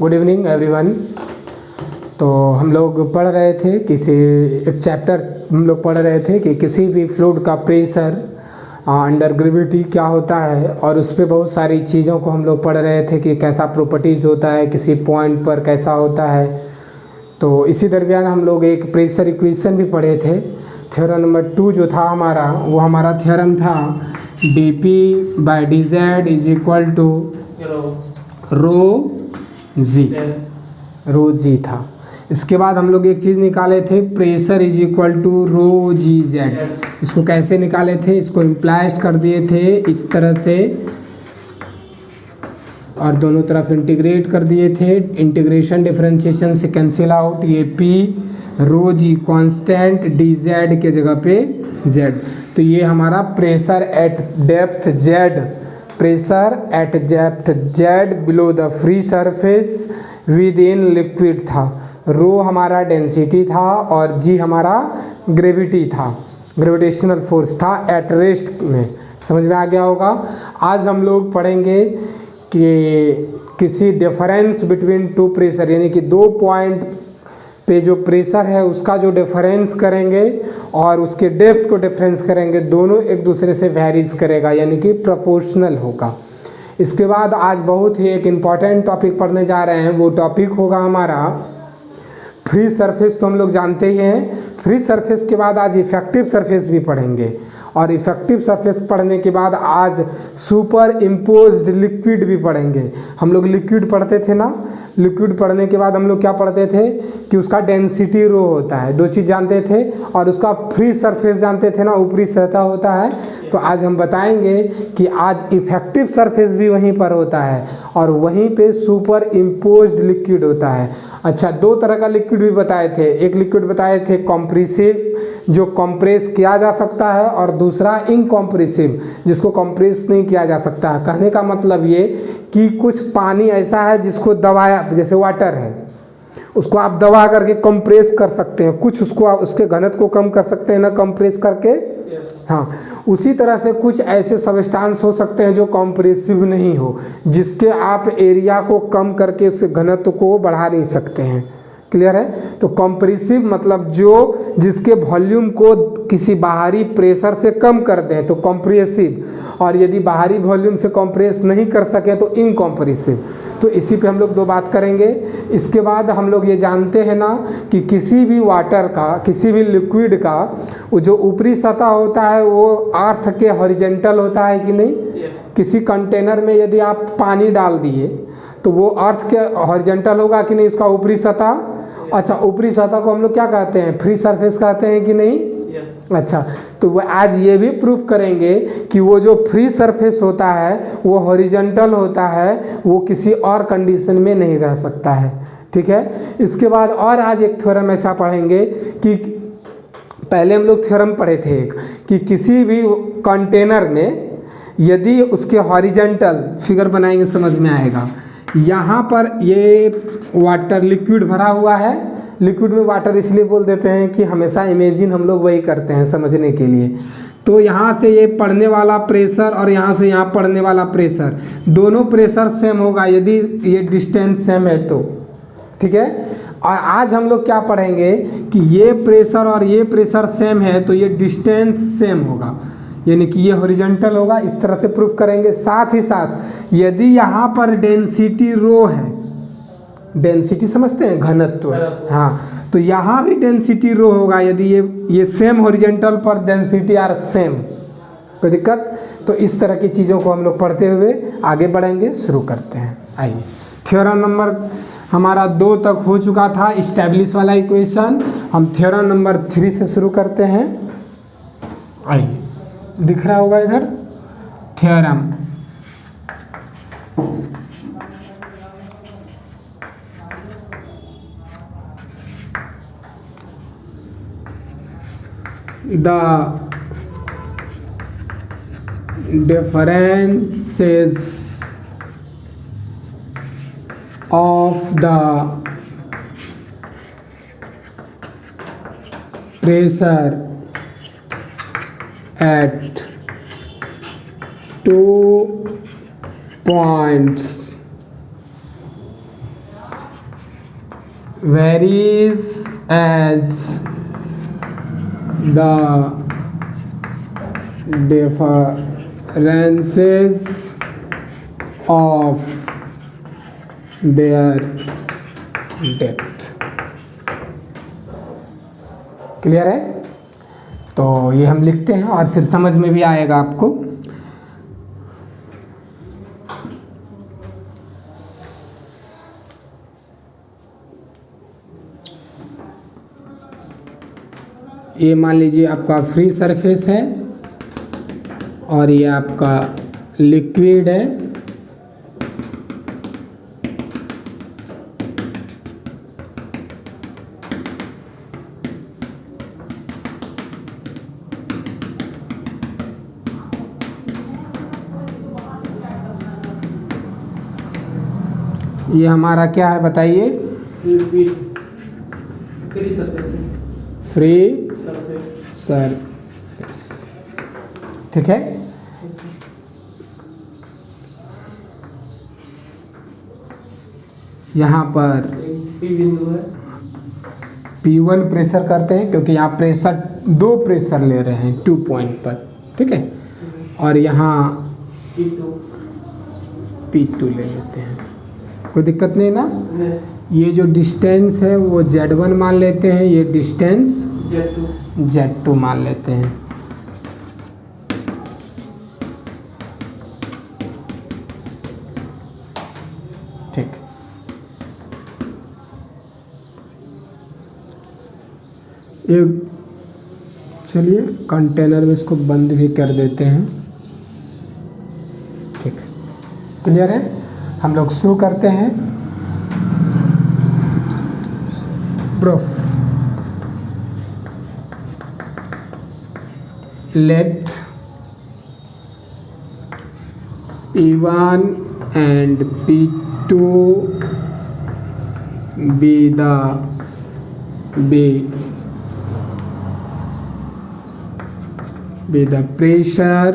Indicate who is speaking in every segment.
Speaker 1: Good evening everyone. तो हम लोग पढ़ रहे थे एक चैप्टर हम लोग पढ़ रहे थे कि किसी भी फ्लूइड का प्रेशर अंडर ग्रेविटी क्या होता है, और उस पर बहुत सारी चीज़ों को हम लोग पढ़ रहे थे कि कैसा प्रॉपर्टीज़ होता है, किसी पॉइंट पर कैसा होता है। तो इसी दरमियान हम लोग एक प्रेशर इक्वेशन भी पढ़े थे। थ्योरम नंबर 2 जो था हमारा, वो हमारा थ्योरम था dP/dZ is equal to rho g था। इसके बाद हम लोग एक चीज़ निकाले थे, pressure is equal to rho g z. इसको कैसे निकाले थे, इसको इम्प्लाइज कर दिए थे इस तरह से और दोनों तरफ इंटीग्रेट कर दिए थे। इंटीग्रेशन डिफरेंशिएशन से कैंसिल आउट, ये पी रो जी कांस्टेंट डी जेड के जगह पे जेड। तो ये हमारा pressure eight depth Z, pressure at depth Z below the free surface with in liquid था। रो हमारा डेंसिटी था और जी हमारा ग्रेविटी था, ग्रेविटेशनल फोर्स था एट रेस्ट में। समझ में आ गया होगा। आज हम लोग पढ़ेंगे कि किसी डिफरेंस बिटवीन टू प्रेशर, यानी कि दो पॉइंट पे जो प्रेशर है उसका जो डिफरेंस करेंगे और उसके डेप्थ को डिफरेंस करेंगे, दोनों एक दूसरे से वेरीज करेगा, यानी कि प्रोपोर्शनल होगा। इसके बाद आज बहुत ही एक इम्पॉर्टेंट टॉपिक पढ़ने जा रहे हैं। वो टॉपिक होगा हमारा फ्री सरफेस। तो हम लोग जानते ही हैं फ्री सरफेस के बाद आज इफेक्टिव सरफेस भी पढ़ेंगे, और इफेक्टिव सरफेस पढ़ने के बाद आज सुपर इम्पोज्ड लिक्विड भी पढ़ेंगे। हम लोग लिक्विड पढ़ते थे ना, लिक्विड पढ़ने के बाद हम लोग क्या पढ़ते थे कि उसका डेंसिटी रो होता है, दो चीज़ जानते थे, और उसका फ्री सरफेस जानते थे ना, ऊपरी सतह होता है। तो आज हम बताएंगे कि आज इफेक्टिव सरफेस भी वहीं पर होता है और वहीं पे सुपर इम्पोज्ड लिक्विड होता है। अच्छा, दो तरह का लिक्विड भी बताए थे। एक लिक्विड बताए थे कॉम्प्रेसिव, जो कंप्रेस किया जा सकता है, और दूसरा इनकॉम्प्रेसिव, जिसको कंप्रेस नहीं किया जा सकता है। कहने का मतलब ये कि कुछ पानी ऐसा है जिसको दबाया, जैसे वाटर है, उसको आप दबा करके कंप्रेस कर सकते हैं, कुछ उसको आप उसके घनत्व को कम कर सकते हैं ना कंप्रेस करके। हाँ, उसी तरह से कुछ ऐसे सबस्टांस हो सकते हैं जो कंप्रेसिव नहीं हो, जिसके आप एरिया को कम करके उसके घनत्व को बढ़ा नहीं सकते हैं। क्लियर है। तो कंप्रेसिव मतलब जो जिसके वॉल्यूम को किसी बाहरी प्रेशर से कम कर दें तो कंप्रेसिव, और यदि बाहरी वॉल्यूम से कंप्रेस नहीं कर सके तो इनकॉम्प्रेसिव। तो इसी पे हम लोग दो बात करेंगे। इसके बाद हम लोग ये जानते हैं ना कि किसी भी वाटर का, किसी भी लिक्विड का वो जो ऊपरी सतह होता है वो अर्थ के हॉरिजेंटल होता है कि नहीं। किसी कंटेनर में यदि आप पानी डाल दिए तो वो अर्थ के हॉरिजेंटल होगा कि नहीं, उसका ऊपरी सतह। अच्छा, ऊपरी सतह को हम लोग क्या कहते हैं, फ्री सरफेस कहते हैं कि नहीं। अच्छा, तो वो आज ये भी प्रूफ करेंगे कि वो जो फ्री सरफेस होता है वो हॉरिजॉन्टल होता है, वो किसी और कंडीशन में नहीं रह सकता है। ठीक है। इसके बाद और आज एक थ्योरम ऐसा पढ़ेंगे कि पहले हम लोग थ्योरम पढ़े थे एक, कि किसी भी कंटेनर में यदि उसके हॉरिजॉन्टल, फिगर बनाएंगे समझ में आएगा। यहाँ पर ये वाटर लिक्विड भरा हुआ है, लिक्विड में वाटर इसलिए बोल देते हैं कि हमेशा इमेजिन हम लोग वही करते हैं समझने के लिए। तो यहाँ से ये पड़ने वाला प्रेशर और यहाँ से यहाँ पड़ने वाला प्रेशर, दोनों प्रेशर सेम होगा यदि ये डिस्टेंस सेम है तो। ठीक है। और आज हम लोग क्या पढ़ेंगे कि ये प्रेशर और ये प्रेशर सेम है तो ये डिस्टेंस सेम होगा, यानी कि ये हॉरिजॉन्टल होगा। इस तरह से प्रूफ करेंगे। साथ ही साथ यदि यहाँ पर डेंसिटी रो है, डेंसिटी समझते हैं, घनत्व, हाँ, तो यहाँ भी डेंसिटी रो होगा यदि ये सेम हॉरिजॉन्टल पर डेंसिटी आर सेम। कोई दिक्कत। तो इस तरह की चीज़ों को हम लोग पढ़ते हुए आगे बढ़ेंगे। शुरू करते हैं। आइए, थ्योरम नंबर हमारा 2 तक हो चुका था, इस्टेब्लिश वाला इक्वेशन। हम थ्योरम नंबर 3 से शुरू करते हैं। आइए, दिख रहा होगा इधर theorem. The differences of the pressure at 2 points varies as the differences of their depth। Clear है? तो ये हम लिखते हैं और फिर समझ में भी आएगा आपको। ये मान लीजिए आपका फ्री सरफेस है और ये आपका लिक्विड है। ये हमारा क्या है बताइए? Free surface. ठीक है। यहाँ पर P1 प्रेशर करते हैं क्योंकि यहाँ प्रेशर 2 प्रेशर ले रहे हैं 2 पॉइंट पर। ठीक है। और यहाँ P2 ले लेते हैं, कोई दिक्कत नहीं ना। ये जो डिस्टेंस है वो Z1 मान लेते हैं, ये डिस्टेंस Z2 मान लेते हैं। ठीक। ये चलिए कंटेनर में इसको बंद भी कर देते हैं। ठीक, क्लियर है? हम लोग शुरू करते हैं। Proof. Let P1 and P2 be the pressure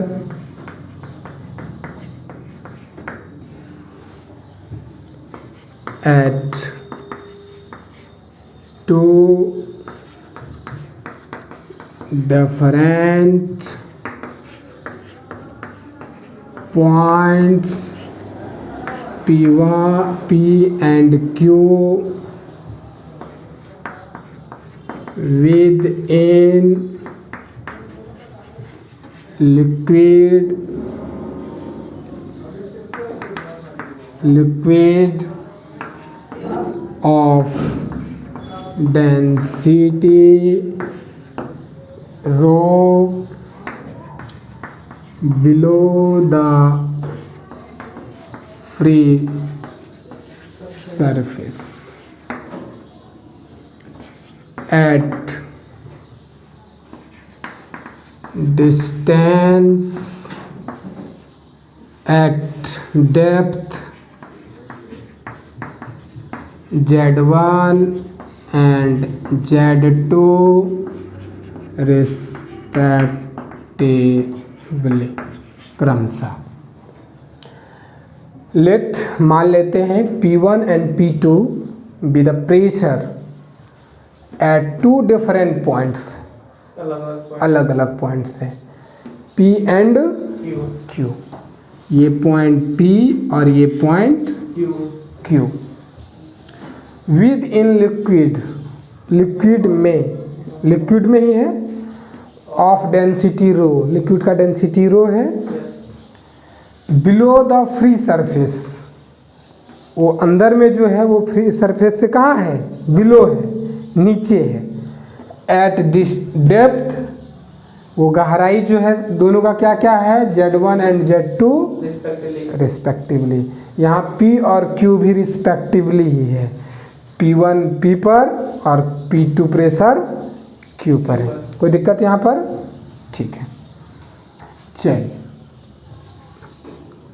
Speaker 1: at 2 different points P1, P and Q within liquid of density rho below the free surface at distance at depth Z1 and Z2 respectively क्रमशः। Late मान लेते हैं P1 and P2 be the pressure at 2 different points, अलग अलग points है P and Q। ये point P और ये point Q with in liquid में ही है ऑफ डेंसिटी रो, लिक्विड का डेंसिटी रो है। बिलो द फ्री सरफेस, वो अंदर में जो है वो फ्री सरफेस से कहाँ है? बिलो है, नीचे है। एट दिस डेप्थ, वो गहराई जो है दोनों का क्या क्या है? Z1 and Z2 respectively. यहाँ P और Q भी रिस्पेक्टिवली ही है। P1 P पर और P2 प्रेशर Q पर है। कोई दिक्कत यहाँ पर? ठीक है। चलिए,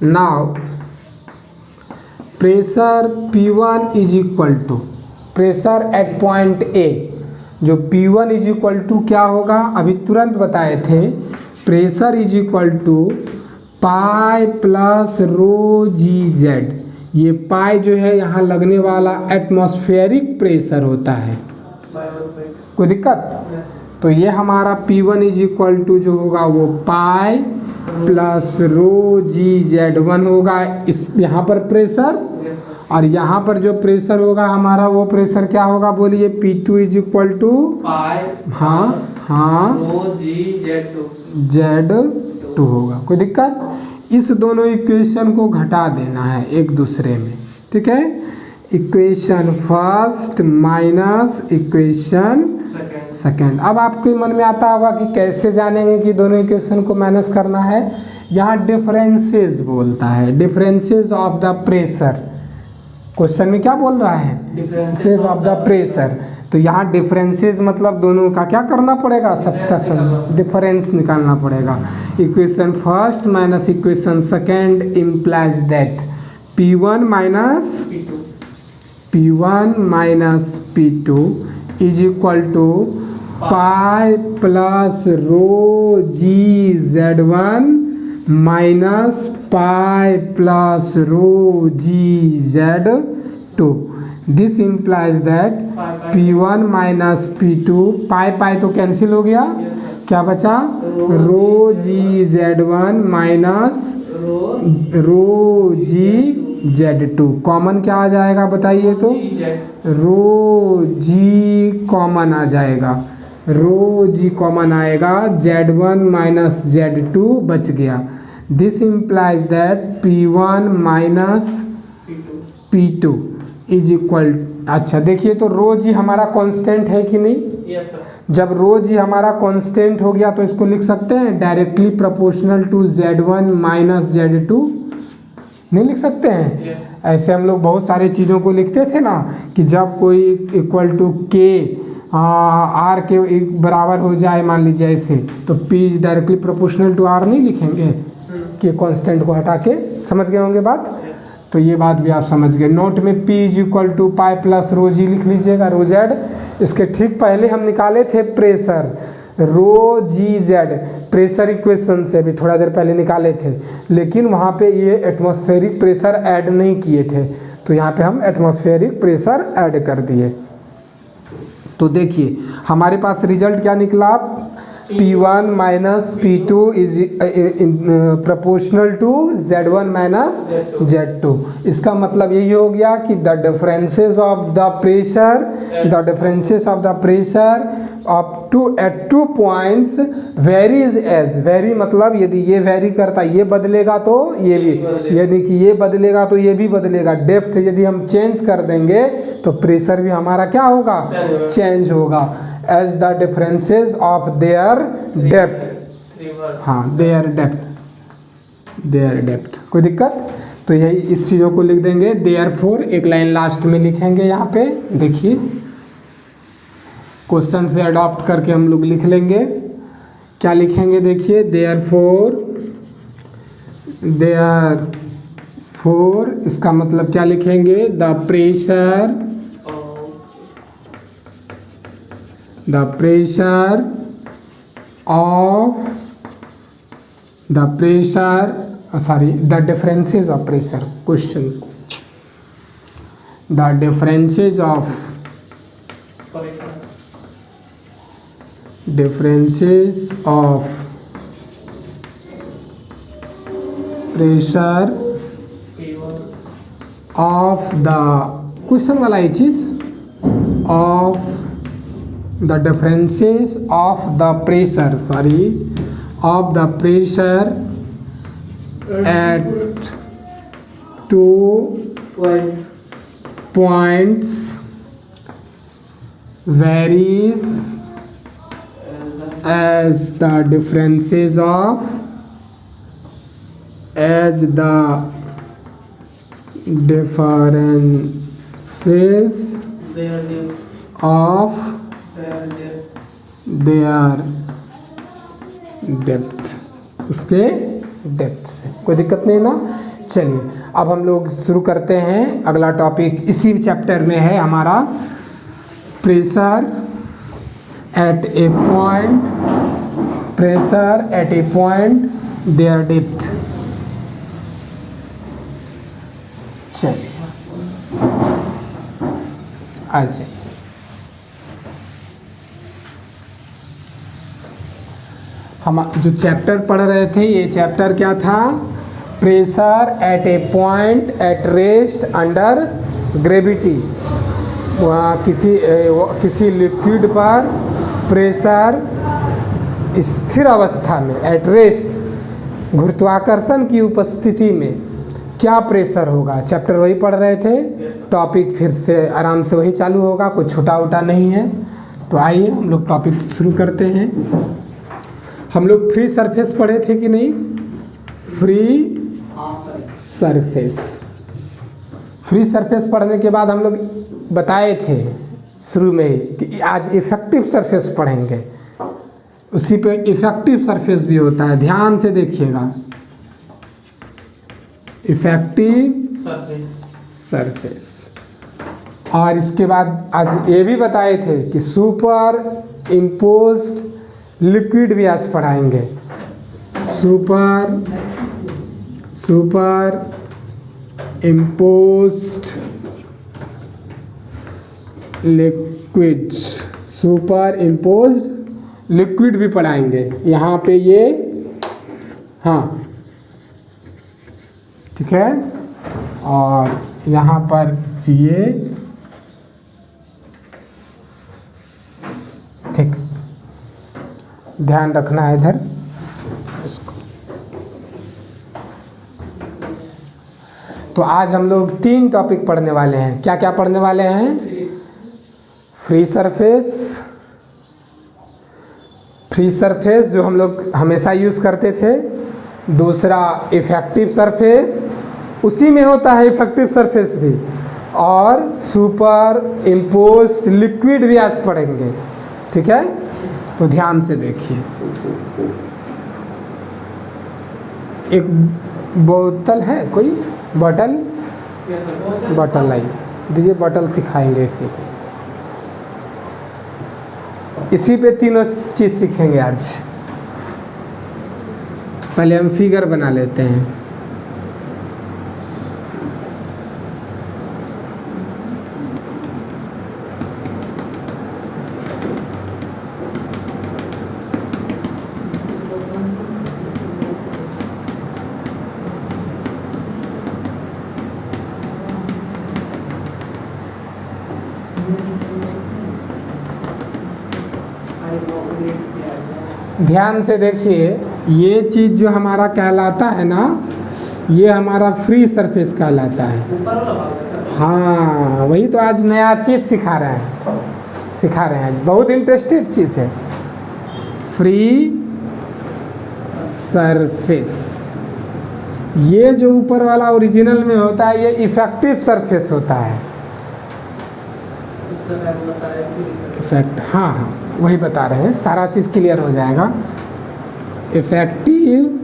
Speaker 1: now pressure P1 is equal to pressure at point A। जो P1 इज इक्वल टू क्या होगा? अभी तुरंत बताए थे। Pressure is equal to pi plus rho g z. ये पाई जो है यहाँ लगने वाला एटमॉस्फेरिक प्रेशर होता है। कोई दिक्कत? तो ये हमारा P1 इज इक्वल टू जो होगा वो पाई प्लस रो जी Z1 होगा, इस यहाँ पर प्रेशर, और यहाँ पर जो प्रेशर होगा हमारा वो प्रेशर क्या होगा बोलिए? P2 is equal to Z2 होगा। कोई दिक्कत? इस दोनों इक्वेशन को घटा देना है एक दूसरे में, ठीक है? Equation first minus equation second. अब आपके मन में आता होगा कि कैसे जानेंगे कि दोनों इक्वेशन को माइनस करना है? यहाँ डिफरेंसेस बोलता है, differences of the pressure. Question में क्या बोल रहा है? Differences of the pressure. तो यहाँ डिफरेंसेस मतलब दोनों का क्या करना पड़ेगा? सब्सट्रैक्शन, डिफरेंस निकालना पड़ेगा। Equation first minus equation second implies that P1 minus P2 is equal to pi plus rho g Z1 minus pi plus rho g Z2। This implies that P1 minus P2, pi तो cancel हो गया, क्या बचा? रो g Z1 minus rho g Z2। Common क्या आ जाएगा बताइए तो? रो जी common आ जाएगा, रो जी कॉमन आएगा, Z1 माइनस Z2 बच गया। This implies that P1 minus P2 is equal, अच्छा देखिए तो रो जी हमारा कांस्टेंट है कि नहीं?
Speaker 2: Yes sir.
Speaker 1: जब रो जी हमारा कांस्टेंट हो गया तो इसको लिख सकते हैं directly proportional to Z1 minus Z2, नहीं लिख सकते हैं?
Speaker 2: yes.
Speaker 1: ऐसे हम लोग बहुत सारी चीज़ों को लिखते थे ना कि जब कोई इक्वल टू के आर के बराबर हो जाए, मान लीजिए ऐसे, तो P directly proportional to r नहीं लिखेंगे कि कांस्टेंट को हटा के। समझ गए होंगे बात? तो ये बात भी आप समझ गए। नोट में P is equal to pi plus rho g लिख लीजिएगा, रो जेड। इसके ठीक पहले हम निकाले थे प्रेशर, रो जी जेड, प्रेशर इक्वेशन से भी थोड़ा देर पहले निकाले थे, लेकिन वहाँ पे ये एटमॉस्फेरिक प्रेशर ऐड नहीं किए थे, तो यहाँ पे हम एटमॉस्फेरिक प्रेशर ऐड कर दिए। तो देखिए हमारे पास रिजल्ट क्या निकला? P1 minus P2 is proportional to Z1 minus Z2। इसका मतलब यही हो गया कि the differences of the pressure up to at 2 points varies as, vary मतलब यदि ये वेरी करता ये बदलेगा तो ये भी, यदि कि ये बदलेगा तो ये भी बदलेगा। डेप्थ यदि हम चेंज कर देंगे तो प्रेशर भी हमारा क्या होगा? चेंज होगा, as the differences of their depth. हाँ, देयर डेप्थ। कोई दिक्कत? तो यही इस चीज़ों को लिख देंगे। देयरफॉर एक लाइन लास्ट में लिखेंगे यहाँ पे, देखिए क्वेश्चन से अडॉप्ट करके हम लोग लिख लेंगे। क्या लिखेंगे? देखिए देयरफॉर इसका मतलब क्या लिखेंगे? The pressure the differences of pressure, question, the differences of pressure of the question वाला ये चीज of the differences of the pressure at 2 points varies as the differences of of their depth, उसके depth से। कोई दिक्कत नहीं ना? चलिए अब हम लोग शुरू करते हैं अगला टॉपिक। इसी चैप्टर में है हमारा pressure at a point their depth. चलिए आ जाइए। हम जो चैप्टर पढ़ रहे थे, ये चैप्टर क्या था? Pressure at a point eight rest under gravity. वहाँ किसी लिक्विड पर प्रेशर स्थिर अवस्था में, एट रेस्ट, गुरुत्वाकर्षण की उपस्थिति में क्या प्रेशर होगा। चैप्टर वही पढ़ रहे थे, टॉपिक फिर से आराम से वही चालू होगा, कुछ छोटा उटा नहीं है। तो आइए हम लोग टॉपिक शुरू करते हैं। हम लोग फ्री सरफेस पढ़े थे कि नहीं? फ्री सरफेस, फ्री सरफेस पढ़ने के बाद हम लोग बताए थे शुरू में ही कि आज इफेक्टिव सरफेस पढ़ेंगे। उसी पे इफेक्टिव सरफेस भी होता है, ध्यान से देखिएगा। Effective surface. और इसके बाद आज ये भी बताए थे कि सुपर इम्पोज्ड लिक्विड भी आज पढ़ाएंगे। Super imposed liquid, super imposed liquid भी पढ़ाएंगे। यहाँ पे ये, हाँ ठीक है, और यहाँ पर ये, ठीक, ध्यान रखना है इधर इसको। तो आज हम लोग 3 टॉपिक पढ़ने वाले हैं। क्या क्या पढ़ने वाले हैं? फ्री सरफेस, फ्री सरफेस जो हम लोग हमेशा यूज़ करते थे। दूसरा इफेक्टिव सरफेस, उसी में होता है इफेक्टिव सरफेस भी। और सुपर इम्पोज्ड लिक्विड भी आज पढ़ेंगे, ठीक है? तो ध्यान से देखिए। एक बोतल है, कोई बॉटल, बॉटल लाई दीजिए, बॉटल सिखाएंगे इसी पे तीनों चीज़ सीखेंगे आज। पहले हम फिगर बना लेते हैं। ध्यान से देखिए, ये चीज़ जो हमारा कहलाता है ना, ये हमारा फ्री सरफेस कहलाता है। हाँ, वही तो आज नया चीज़ सिखा रहे हैं आज, बहुत इंटरेस्टेड चीज़ है। फ्री सरफेस, ये जो ऊपर वाला ओरिजिनल में होता है, ये इफेक्टिव सरफेस होता है। इफेक्ट, हाँ, वही बता रहे हैं, सारा चीज़ क्लियर हो जाएगा। इफेक्टिव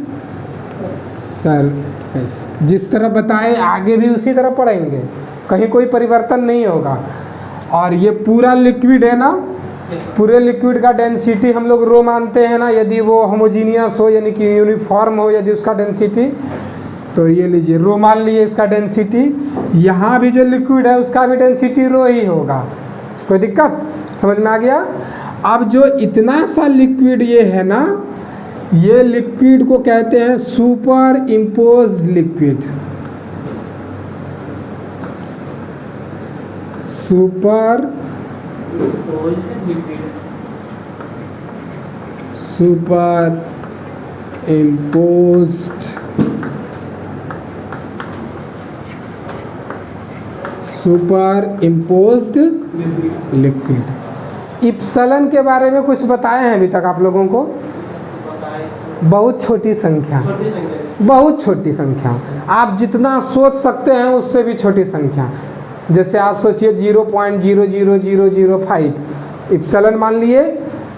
Speaker 1: सरफेस जिस तरह बताए आगे भी उसी तरह पढ़ेंगे, कहीं कोई परिवर्तन नहीं होगा। और ये पूरा लिक्विड है ना, पूरे लिक्विड का डेंसिटी हम लोग रो मानते हैं ना, यदि वो होमोजीनियस हो, यानी कि यूनिफॉर्म हो, यदि उसका डेंसिटी, तो ये लीजिए रो मान लिए इसका डेंसिटी। यहाँ भी जो लिक्विड है उसका भी डेंसिटी रो ही होगा। कोई दिक्कत? समझ में आ गया? अब जो इतना सा लिक्विड ये है ना, ये लिक्विड को कहते हैं super impose liquid. Super imposed liquid. Epsilon के बारे में कुछ बताए हैं अभी तक आप लोगों को? बहुत छोटी संख्या, बहुत छोटी संख्या, आप जितना सोच सकते हैं उससे भी छोटी संख्या। जैसे आप सोचिए 0.00005 इप्सिलॉन मान लिए,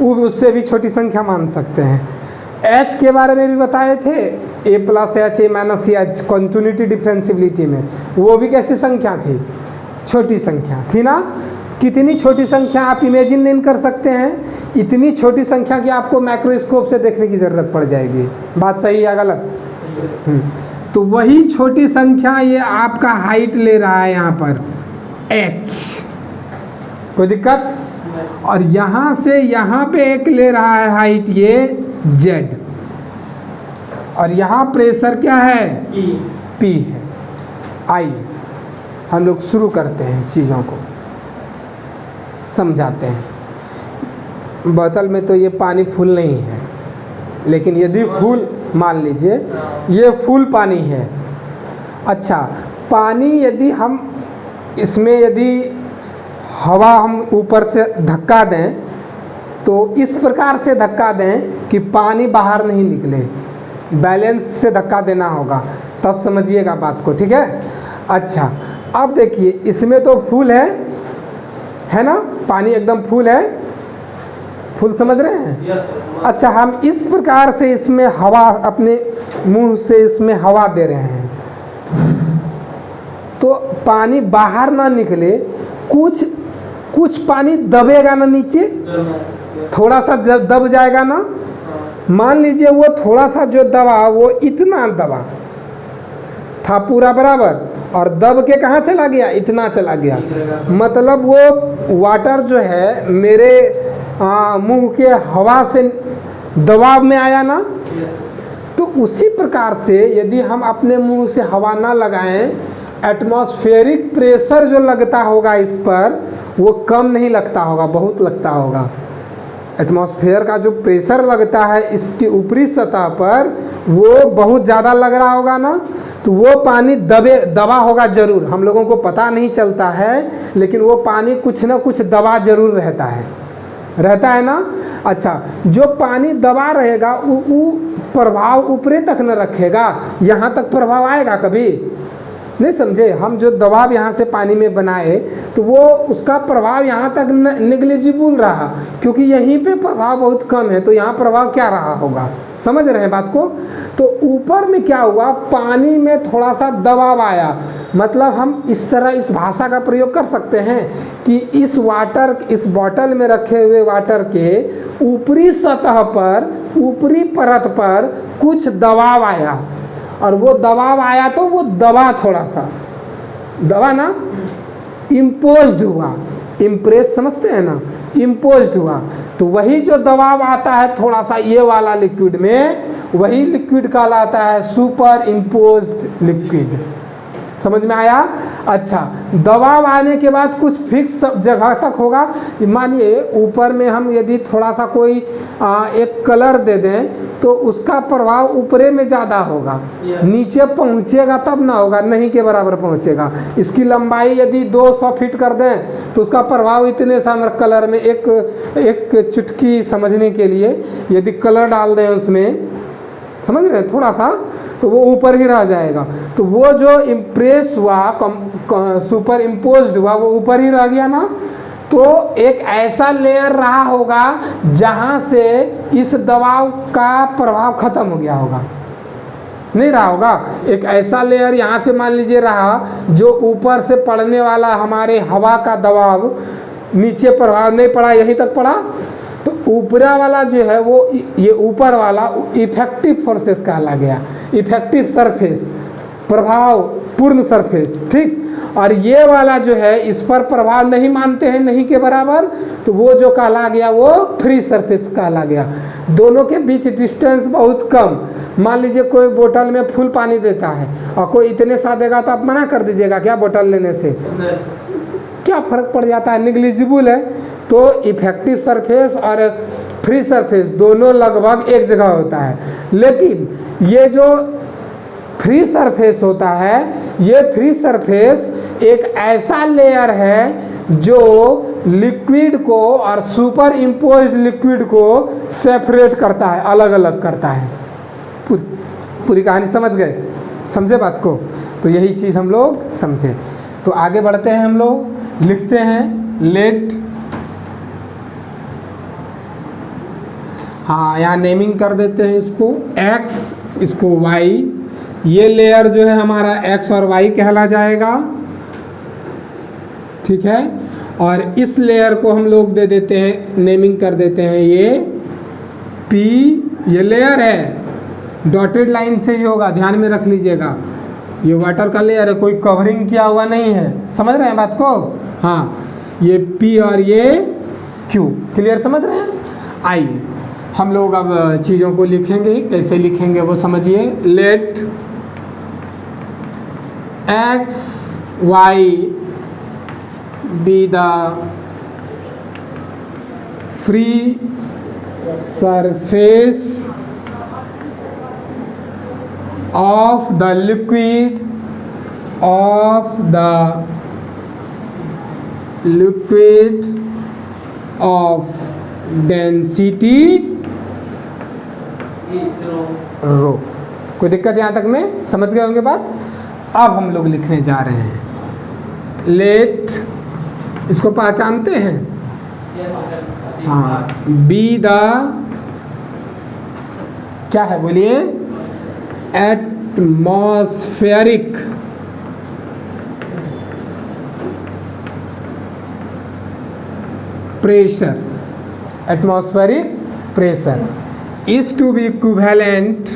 Speaker 1: वो उससे भी छोटी संख्या मान सकते हैं। एच के बारे में भी बताए थे, A+H A-H कॉन्टिन्यूटी डिफरेंशियबिलिटी में, वो भी कैसी संख्या थी? छोटी संख्या थी ना। कितनी छोटी संख्या आप इमेजिन नहीं कर सकते हैं, इतनी छोटी संख्या कि आपको माइक्रोस्कोप से देखने की ज़रूरत पड़ जाएगी। बात सही या गलत? तो वही छोटी संख्या ये आपका हाइट ले रहा है यहाँ पर h, कोई दिक्कत? और यहाँ से यहाँ पे एक ले रहा है हाइट ये z, और यहाँ प्रेशर क्या है P है। आइए हम लोग शुरू करते हैं, चीज़ों को समझाते हैं। बोतल में तो ये पानी फुल नहीं है, लेकिन यदि फुल, मान लीजिए ये फुल पानी है। अच्छा, पानी यदि हम इसमें यदि हवा हम ऊपर से धक्का दें तो इस प्रकार से धक्का दें कि पानी बाहर नहीं निकले, बैलेंस से धक्का देना होगा, तब समझिएगा बात को, ठीक है? अच्छा, अब देखिए इसमें तो फुल है ना, पानी एकदम फुल है, फुल समझ रहे हैं? अच्छा, हम इस प्रकार से इसमें हवा, अपने मुंह से इसमें हवा दे रहे हैं तो पानी बाहर ना निकले, कुछ पानी दबेगा ना नीचे, थोड़ा सा जब दब जाएगा ना, मान लीजिए वो थोड़ा सा जो दबा वो इतना दबा था पूरा बराबर, और दब के कहाँ चला गया, इतना चला गया, मतलब वो वाटर जो है मेरे मुंह के हवा से दबाव में आया ना। तो उसी प्रकार से यदि हम अपने मुंह से हवा ना लगाएं, एटमॉस्फेरिक प्रेशर जो लगता होगा इस पर वो कम नहीं लगता होगा, बहुत लगता होगा। एटमॉस्फेयर का जो प्रेशर लगता है इसकी ऊपरी सतह पर वो बहुत ज़्यादा लग रहा होगा ना, तो वो पानी दबा होगा ज़रूर, हम लोगों को पता नहीं चलता है, लेकिन वो पानी कुछ ना कुछ दबा ज़रूर रहता है ना। अच्छा, जो पानी दबा रहेगा वो प्रभाव ऊपरे तक न रखेगा, यहाँ तक प्रभाव आएगा कभी नहीं, समझे? हम जो दबाव यहाँ से पानी में बनाए तो वो उसका प्रभाव यहाँ तक निग्लिजिबल रहा, क्योंकि यहीं पे प्रभाव बहुत कम है, तो यहाँ प्रभाव क्या रहा होगा, समझ रहे हैं बात को? तो ऊपर में क्या हुआ, पानी में थोड़ा सा दबाव आया, मतलब हम इस तरह इस भाषा का प्रयोग कर सकते हैं कि इस बॉटल में रखे हुए वाटर के ऊपरी सतह पर, ऊपरी परत पर कुछ दबाव आया, और वो दबाव आया तो वो दबा, थोड़ा सा दबा ना, इम्पोज्ड हुआ, इम्प्रेस समझते हैं ना, इम्पोज्ड हुआ। तो वही जो दबाव आता है थोड़ा सा ये वाला लिक्विड में, वही लिक्विड कहलाता है सुपर इम्पोज्ड लिक्विड। समझ में आया? अच्छा, दबाव आने के बाद कुछ फिक्स जगह तक होगा। मानिए ऊपर में हम यदि थोड़ा सा कोई एक कलर दे दें तो उसका प्रभाव ऊपरे में ज़्यादा होगा, नीचे पहुंचेगा तब ना होगा, नहीं के बराबर पहुंचेगा। इसकी लंबाई यदि 200 फीट कर दें तो उसका प्रभाव इतने सा कलर में, एक चुटकी समझने के लिए यदि कलर डाल दें उसमें, समझ रहे हैं, थोड़ा सा, तो वो ऊपर ही रह जाएगा। तो वो जो इम्प्रेस हुआ, सुपर इम्पोज्ड हुआ, वो ऊपर ही रह गया ना। तो एक ऐसा लेयर रहा होगा जहाँ से इस दबाव का प्रभाव खत्म हो गया होगा, नहीं रहा होगा। एक ऐसा लेयर यहाँ से मान लीजिए रहा जो ऊपर से पड़ने वाला हमारे हवा का दबाव, नीचे प्रभाव नहीं पड़ा, यहीं तक पड़ा, तो ऊपरा वाला जो है वो, ये ऊपर वाला इफेक्टिव फोर्सेस कहला गया, इफेक्टिव सरफेस, प्रभाव पूर्ण सरफेस, ठीक। और ये वाला जो है इस पर प्रभाव नहीं मानते हैं, नहीं के बराबर, तो वो जो कहला गया वो फ्री सरफेस कहला गया। दोनों के बीच डिस्टेंस बहुत कम। मान लीजिए कोई बोतल में फुल पानी देता है और कोई इतने सा देगा तो आप मना कर दीजिएगा क्या बोतल लेने से? क्या फ़र्क पड़ जाता है, निग्लिजिबल है। तो इफेक्टिव सरफेस और फ्री सरफेस दोनों लगभग एक जगह होता है, लेकिन ये जो फ्री सरफेस होता है, ये फ्री सरफेस एक ऐसा लेयर है जो लिक्विड को और सुपर इम्पोज्ड लिक्विड को सेपरेट करता है, अलग अलग करता है। पूरी कहानी समझ गए, समझे बात को? तो यही चीज़ हम लोग समझे। तो आगे बढ़ते हैं, हम लोग लिखते हैं लेट, हाँ यहाँ नेमिंग कर देते हैं इसको x, इसको y। ये लेयर जो है हमारा x और y कहला जाएगा, ठीक है। और इस लेयर को हम लोग दे देते हैं, नेमिंग कर देते हैं ये p, ये लेयर है, डॉटेड लाइन से ही होगा, ध्यान में रख लीजिएगा। ये वाटर का लेयर है, कोई कवरिंग किया हुआ नहीं है, समझ रहे हैं बात को? हाँ, ये P और ये Q, क्लियर समझ रहे हैं? आइए हम लोग अब चीज़ों को लिखेंगे, कैसे लिखेंगे वो समझिए। Let x y be the free surface of the liquid of density रो। कोई दिक्कत यहाँ तक में समझ गए होंगे बात? अब हम लोग लिखने जा रहे हैं लेट, इसको पहचानते हैं? हाँ, बी द क्या है बोलिए? Atmospheric pressure, atmospheric pressure is to be equivalent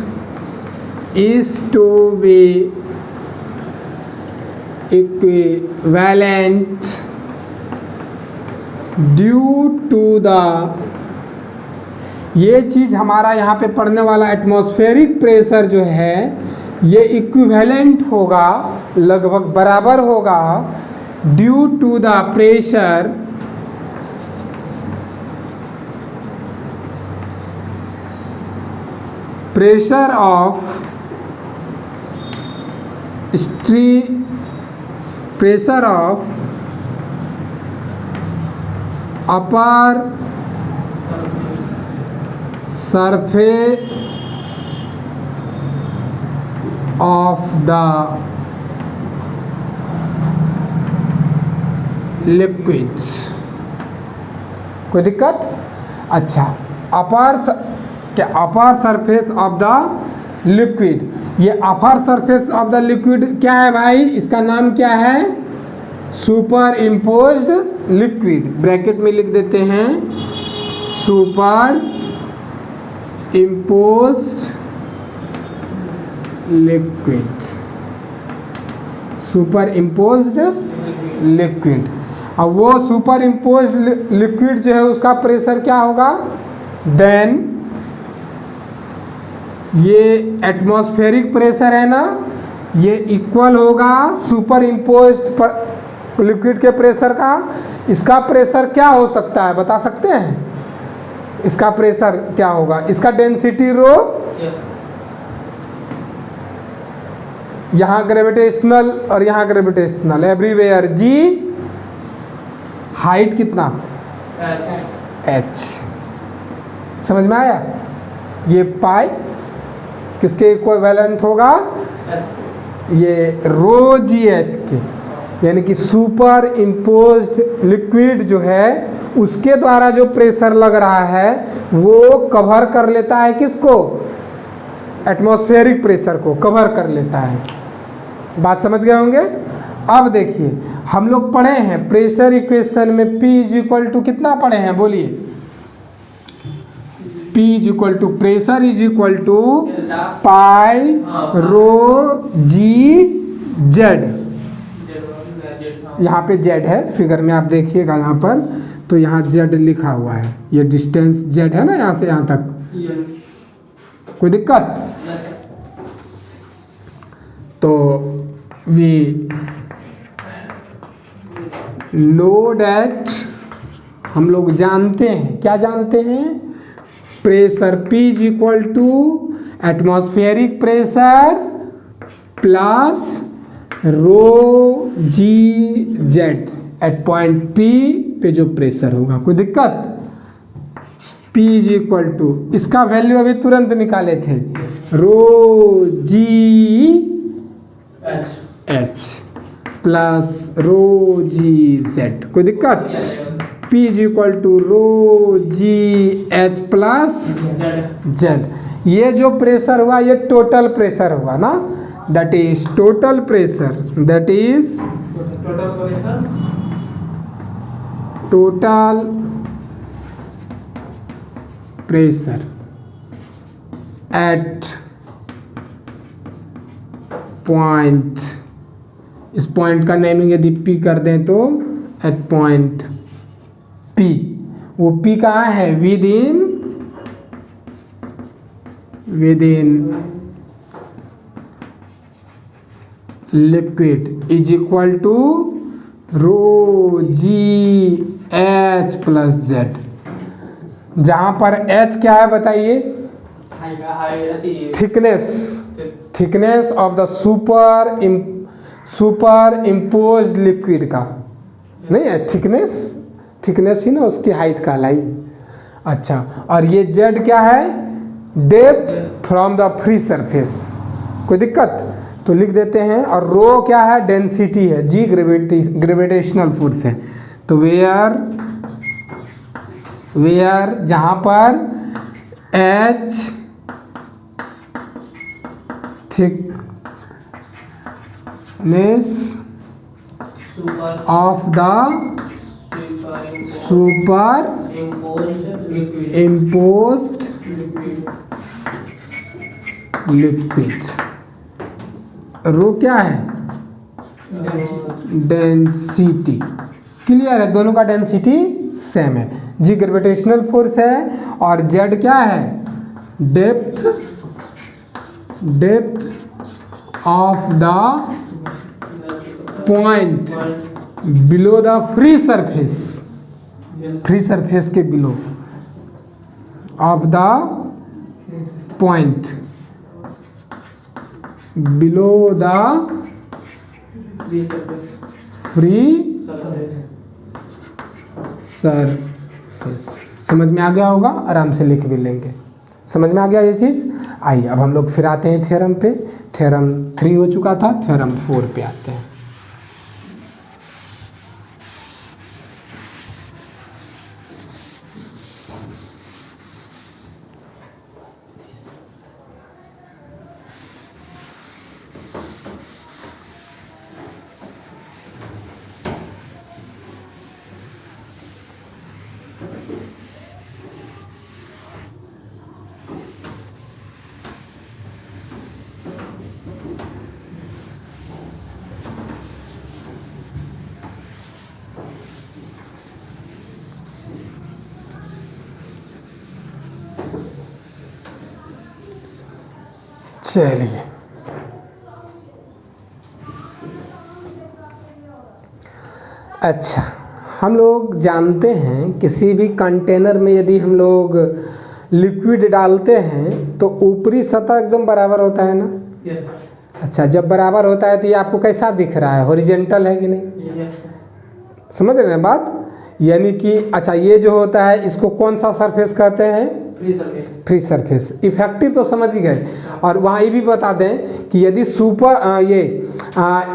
Speaker 1: due to the, ये चीज़ हमारा यहाँ पे पढ़ने वाला एटमॉस्फेरिक प्रेशर जो है ये इक्विवेलेंट होगा, लगभग बराबर होगा, due to the pressure of upper surface of the liquids। कोई दिक्कत? अच्छा, upper surface of the liquid, ये upper surface of the liquid क्या है भाई? इसका नाम क्या है? सुपर इम्पोज्ड लिक्विड, ब्रैकेट में लिख देते हैं super imposed liquid, super imposed liquid. अब वो सुपर इम्पोज्ड लिक्विड जो है उसका प्रेशर क्या होगा? देन ये एटमॉस्फेरिक प्रेशर है ना, ये इक्वल होगा सुपर इम्पोज्ड लिक्विड के प्रेशर का। इसका प्रेशर क्या हो सकता है बता सकते हैं? इसका प्रेशर क्या होगा? इसका डेंसिटी रो, यहाँ ग्रेविटेशनल और यहाँ ग्रेविटेशनल, एवरीवेयर जी, हाइट कितना? h। समझ में आया? ये पाई किसके इक्विवेलेंट होगा? ये रो जी एच के, यानी कि सुपर इम्पोज्ड लिक्विड जो है उसके द्वारा जो प्रेशर लग रहा है वो कवर कर लेता है किसको? एटमॉस्फेरिक प्रेशर को कवर कर लेता है। बात समझ गए होंगे? अब देखिए हम लोग पढ़े हैं प्रेशर इक्वेशन में P इज इक्वल टू कितना पढ़े हैं बोलिए? P is equal to pressure is equal to pi rho g z. यहाँ पे जेड है, फिगर में आप देखिएगा यहाँ पर, तो यहाँ जेड लिखा हुआ है, ये डिस्टेंस जेड है ना यहाँ से यहाँ तक। कोई दिक्कत? तो वी नो डैट, हम लोग जानते हैं, क्या जानते हैं? Pressure P is equal to atmospheric pressure plus rho g z at point P पे जो प्रेशर होगा। कोई दिक्कत? P इज इक्वल टू, इसका वैल्यू अभी तुरंत निकाले थे, rho g h plus rho g z. कोई दिक्कत? P is equal to rho g h plus z. ये जो प्रेशर हुआ ये टोटल प्रेशर हुआ ना, that is total pressure, that is total pressure at point, इस पॉइंट का नेमिंग यदि P कर दें तो एट पॉइंट P, वो P कहाँ है, within liquid is equal to rho g h plus z, जहां पर H क्या है बताइए, thickness of the superimposed liquid का, नहीं है थिकनेस ही ना उसकी हाइट कहलाई। अच्छा, और ये जेड क्या है, depth from the free surface, कोई दिक्कत तो लिख देते हैं। और रो क्या है, डेंसिटी है, जी ग्रेविटेशनल फोर्स है। तो वेयर जहां पर H thickness of the superimposed liquid, rho क्या है, डेंसिटी, क्लियर है, दोनों का डेंसिटी सेम है, जी ग्रेविटेशनल फोर्स है और जेड क्या है, depth of the point below the free surface के below of the point below the free surface. समझ में आ गया होगा, आराम से लिख भी लेंगे, समझ में आ गया ये चीज़। आइए अब हम लोग फिर आते हैं थ्योरम पे, थ्योरम 3 हो चुका था, थ्योरम 4 पे आते हैं। चलिए अच्छा, हम लोग जानते हैं किसी भी कंटेनर में यदि हम लोग लिक्विड डालते हैं तो ऊपरी सतह एकदम बराबर होता है ना।
Speaker 2: यस।
Speaker 1: अच्छा, जब बराबर होता है तो ये आपको कैसा दिख रहा है, हॉरिजेंटल है कि नहीं।
Speaker 2: यस।
Speaker 1: समझ रहे हैं बात, यानी कि अच्छा ये जो होता है इसको कौन सा सरफेस कहते हैं, फ्री सरफेस। इफेक्टिव तो समझ ही गए। और वहाँ ये भी बता दें कि यदि सुपर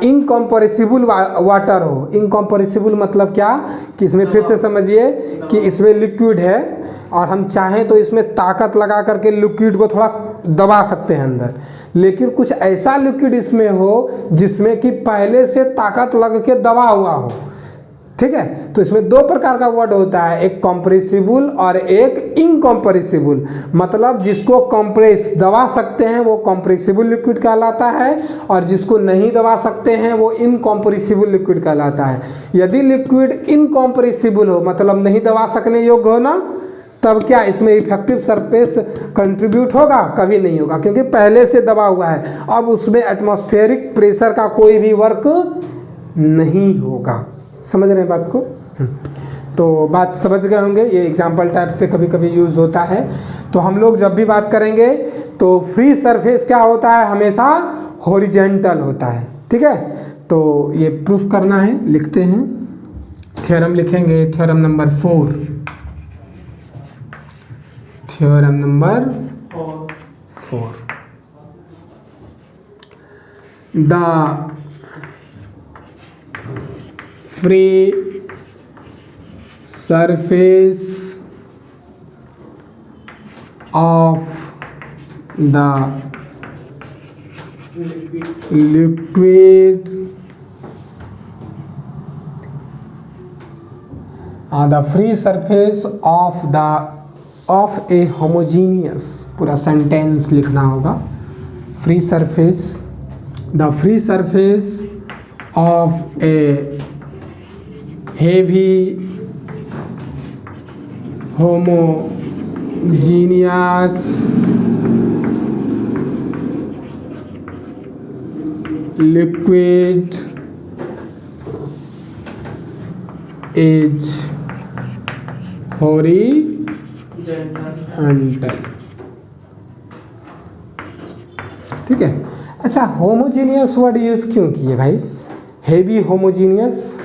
Speaker 1: इनकम्प्रेसिबल वाटर हो, इनकम्प्रेसिबल मतलब क्या कि इसमें फिर से समझिए कि इसमें लिक्विड है और हम चाहें तो इसमें ताकत लगा करके लिक्विड को थोड़ा दबा सकते हैं अंदर, लेकिन कुछ ऐसा लिक्विड इसमें हो जिसमें कि पहले से ताकत लग के दबा हुआ हो, ठीक है। तो इसमें दो प्रकार का वर्ड होता है, एक कंप्रेसिबल और एक इनकम्प्रेसिबल। मतलब जिसको कंप्रेस दबा सकते हैं वो कंप्रेसिबल लिक्विड कहलाता है और जिसको नहीं दबा सकते हैं वो इनकम्प्रेसिबल लिक्विड कहलाता है। यदि लिक्विड इनकम्प्रेसिबल हो मतलब नहीं दबा सकने योग्य हो ना, तब क्या इसमें इफेक्टिव सरफेस कंट्रीब्यूट होगा, कभी नहीं होगा, क्योंकि पहले से दबा हुआ है। अब उसमें एटमॉस्फेरिक प्रेशर का कोई भी वर्क नहीं होगा। समझ रहे हैं बात को। तो बात समझ गए होंगे, ये एग्जाम्पल टाइप से कभी कभी यूज़ होता है। तो हम लोग जब भी बात करेंगे तो फ्री सरफेस क्या होता है, हमेशा हॉरिजेंटल होता है, ठीक है। तो ये प्रूफ करना है, लिखते हैं, थ्योरम लिखेंगे, theorem number 4, theorem number 4। The free surface of the liquid the free surface of a homogeneous, पूरा सेंटेंस लिखना होगा, free surface the free surface of A heavy homogeneous liquid is horizontal. ठीक है। अच्छा, होमोजीनियस वर्ड यूज क्यों किए भाई? Heavy homogeneous,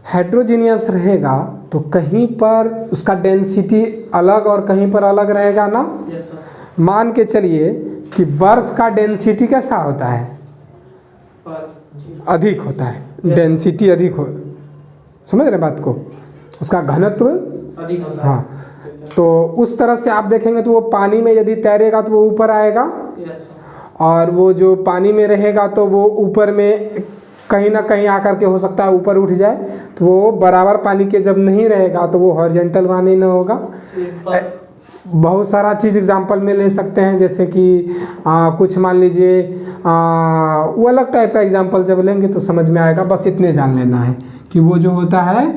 Speaker 1: heterogeneous रहेगा तो कहीं पर उसका डेंसिटी अलग और कहीं पर अलग रहेगा ना। मान के चलिए कि बर्फ का डेंसिटी कैसा होता है? अधिक होता है, डेंसिटी अधिक हो, समझ रहे बात को, उसका घनत्व अधिक होता है। हाँ, तो उस तरह से आप देखेंगे तो वो पानी में यदि तैरेगा तो वो ऊपर आएगा, और वो जो पानी में रहेगा तो वो ऊपर में कहीं ना कहीं आकर के हो सकता है ऊपर उठ जाए, तो वो बराबर पानी के जब नहीं रहेगा तो वो हॉरिजॉन्टल वानी न होगा। बहुत सारा चीज़ एग्जांपल में ले सकते हैं, जैसे कि कुछ मान लीजिए वो अलग टाइप का एग्जांपल जब लेंगे तो समझ में आएगा, बस इतने जान लेना है कि वो जो होता है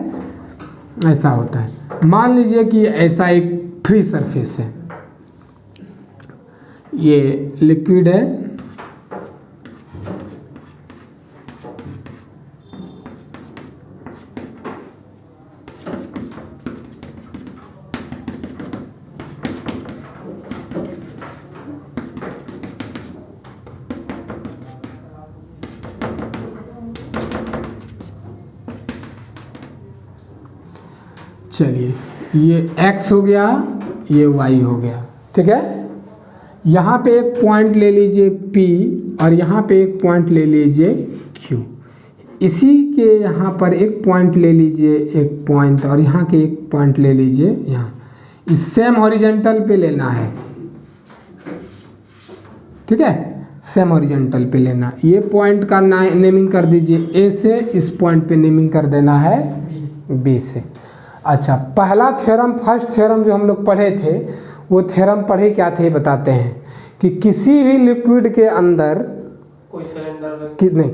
Speaker 1: ऐसा होता है। मान लीजिए कि ऐसा एक फ्री सरफेस है, ये लिक्विड है, चलिए ये x हो गया, ये y हो गया। ठीक है, यहाँ पे एक पॉइंट ले लीजिए P और यहाँ पे एक पॉइंट ले लीजिए Q। इसी के यहाँ पर एक पॉइंट ले लीजिए, एक पॉइंट, और यहाँ के एक पॉइंट ले लीजिए यहाँ, इस सेम हॉरिजॉन्टल पे लेना है। ठीक है, सेम हॉरिजॉन्टल पे लेना। ये पॉइंट का नेमिंग कर दीजिए A से, इस पॉइंट पे नेमिंग कर देना है B से। अच्छा, पहला थ्योरम, फर्स्ट थ्योरम जो हम लोग पढ़े थे, वो थ्योरम पढ़े क्या थे बताते हैं कि किसी भी लिक्विड के अंदर,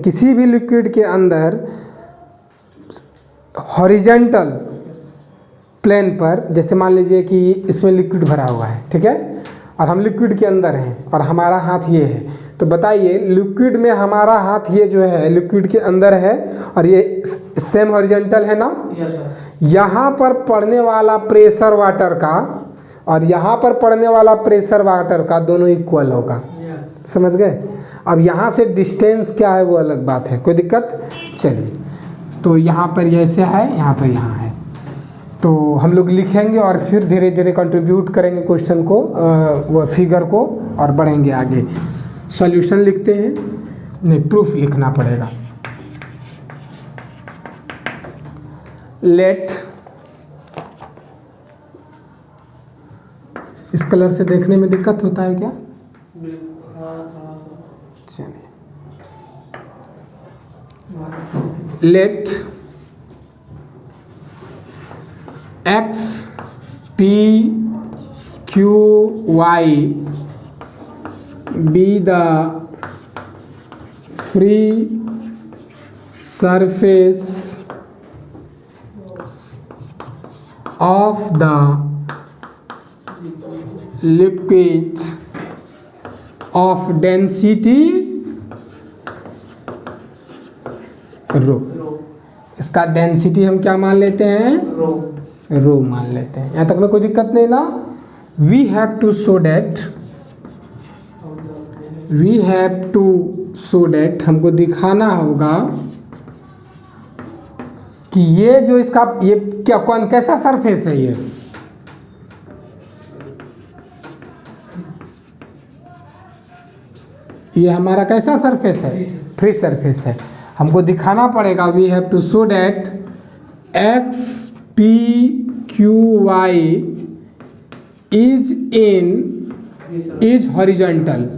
Speaker 1: किसी भी लिक्विड के अंदर हॉरिजॉन्टल प्लेन पर, जैसे मान लीजिए कि इसमें लिक्विड भरा हुआ है, ठीक है, और हम लिक्विड के अंदर हैं और हमारा हाथ ये है, तो बताइए लिक्विड में हमारा हाथ ये जो है लिक्विड के अंदर है और ये सेम हॉरिजॉन्टल है ना। यहाँ पर पड़ने वाला प्रेशर वाटर का और यहाँ पर पड़ने वाला प्रेशर वाटर का दोनों इक्वल होगा। समझ गए? अब यहाँ से डिस्टेंस क्या है वो अलग बात है, कोई दिक्कत? चलिए, तो यहाँ पर ये ऐसे है, यहाँ पर यहाँ है, तो हम लोग लिखेंगे और फिर धीरे धीरे कंट्रीब्यूट करेंगे क्वेश्चन को, वो फिगर को, और बढ़ेंगे आगे। सॉल्यूशन लिखते हैं, नहीं प्रूफ लिखना पड़ेगा। लेट, इस कलर से देखने में दिक्कत होता है क्या? चलिए, late x p q y be the free surface of the liquid of density रो। इसका डेंसिटी हम क्या मान लेते हैं? रो मान लेते हैं। यहाँ तक में कोई दिक्कत नहीं ना? We have to show that हमको दिखाना होगा कि ये जो इसका ये क्या कौन कैसा सरफेस है, ये हमारा कैसा सरफेस है? फ्री सरफेस है। हमको दिखाना पड़ेगा, we have to show that x p q y is horizontal.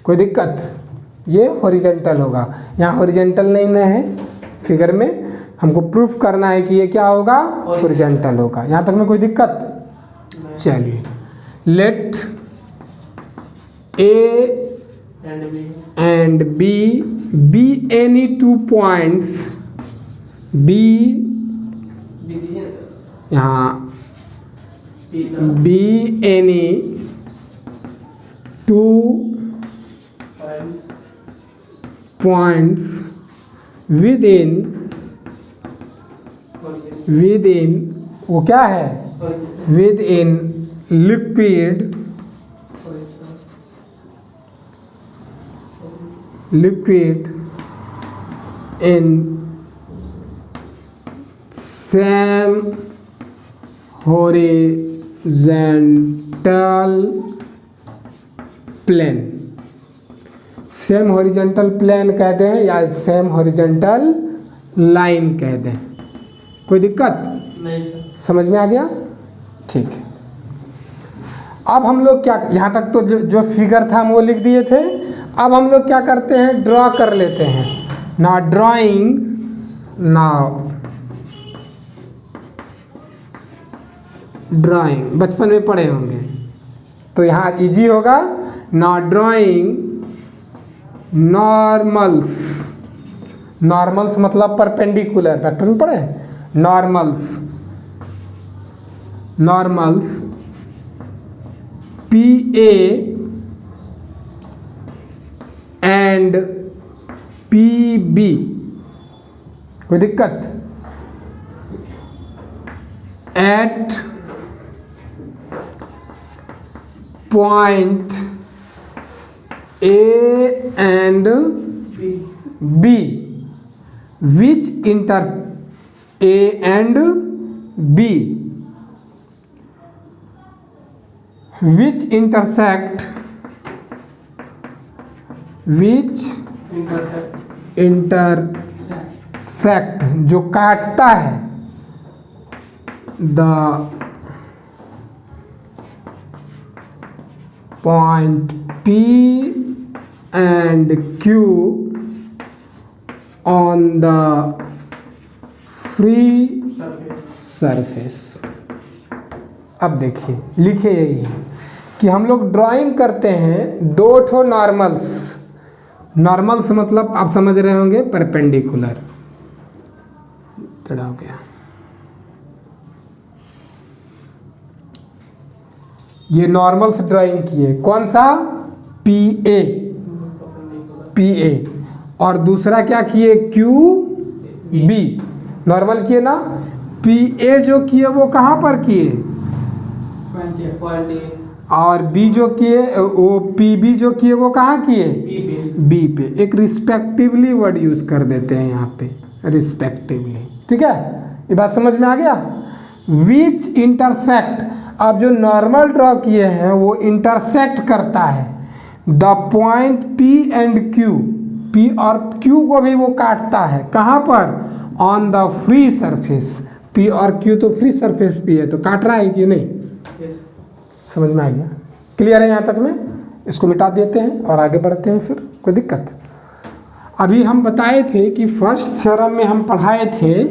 Speaker 1: कोई दिक्कत? ये हॉरिजॉन्टल होगा, यहाँ हॉरिजॉन्टल नहीं ना है फिगर में, हमको प्रूफ करना है कि ये क्या होगा? हॉरिजॉन्टल होगा। यहाँ तक में कोई दिक्कत? चलिए, let A and B be any 2 points, B यहाँ B any 2 points within वो क्या है, within liquid in same horizontal plane, same horizontal plane कह दें या सेम हॉरिजॉन्टल लाइन कह दें, कोई दिक्कत नहीं सर, समझ में आ गया? ठीक है। अब हम लोग क्या, यहाँ तक तो जो फिगर था हम वो लिख दिए थे। अब हम लोग क्या करते हैं, ड्रॉ कर लेते हैं ना, ड्राइंग बचपन में पढ़े होंगे तो यहाँ इजी होगा ना। ड्राइंग नॉर्मल्स मतलब परपेंडिकुलर, पैटर्न पढ़े, नॉर्मल्स PA एंड PB, कोई दिक्कत? At point A and B which A and B which intersect जो काटता है the point P and Q on the free surface। अब देखिए, लिखे यही है कि हम लोग ड्राइंग करते हैं दो ठो नॉर्मल्स मतलब आप समझ रहे होंगे परपेंडिकुलर, टेढ़ा हो गया। ये नॉर्मल्स ड्राइंग किए, कौन सा? PA और दूसरा क्या किए? QB। नॉर्मल किए ना, PA जो किए वो कहाँ पर किए? और B जो किए वो PB जो किए वो कहाँ किए? B पे। एक रिस्पेक्टिवली वर्ड यूज कर देते हैं यहाँ पे, रिस्पेक्टिवली, ठीक है? ये बात समझ में आ गया? विच इंटरसेक्ट, अब जो नॉर्मल ड्रॉ किए हैं वो इंटरसेक्ट करता है the point P and Q, P और Q को भी वो काटता है, कहाँ पर? On the free surface. P और Q तो फ्री सरफेस पे है, तो काट रहा है कि नहीं? समझ में आ गया? क्लियर है यहाँ तक में? इसको मिटा देते हैं और आगे बढ़ते हैं, फिर कोई दिक्कत? अभी हम बताए थे कि फर्स्ट थ्योरम में हम पढ़ाए थे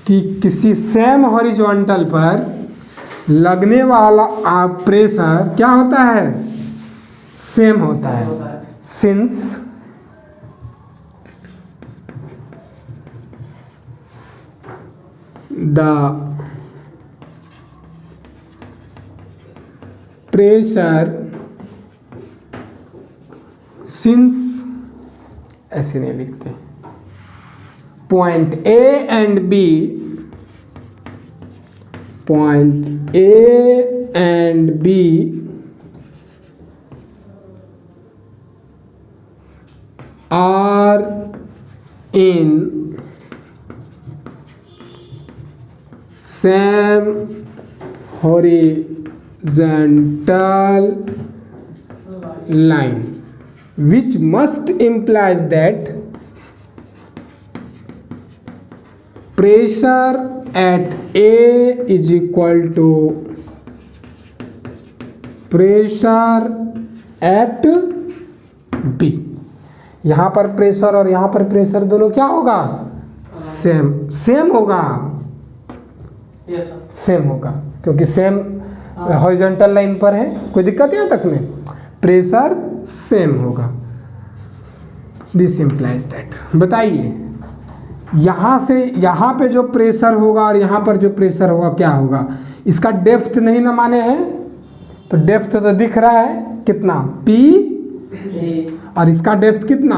Speaker 1: कि किसी सेम हॉरिजॉन्टल पर लगने वाला प्रेशर क्या होता है? सेम होता है। सिंस द प्रेशर, सिंस ऐसे नहीं लिखते, point A and B, point A and B are in same horizontal line, which must implies that pressure at A is equal to pressure at B। यहाँ पर pressure और यहाँ पर pressure दोनों क्या होगा? सेम होगा। सेम होगा, क्योंकि सेम हॉरिजॉन्टल लाइन पर है। कोई दिक्कत यहाँ तक में? प्रेशर सेम होगा। This implies that. बताइए यहाँ से यहाँ पे जो प्रेशर होगा और यहाँ पर जो प्रेशर होगा क्या होगा? इसका डेप्थ नहीं ना माने हैं, तो डेप्थ तो दिख रहा है कितना P, और इसका डेप्थ कितना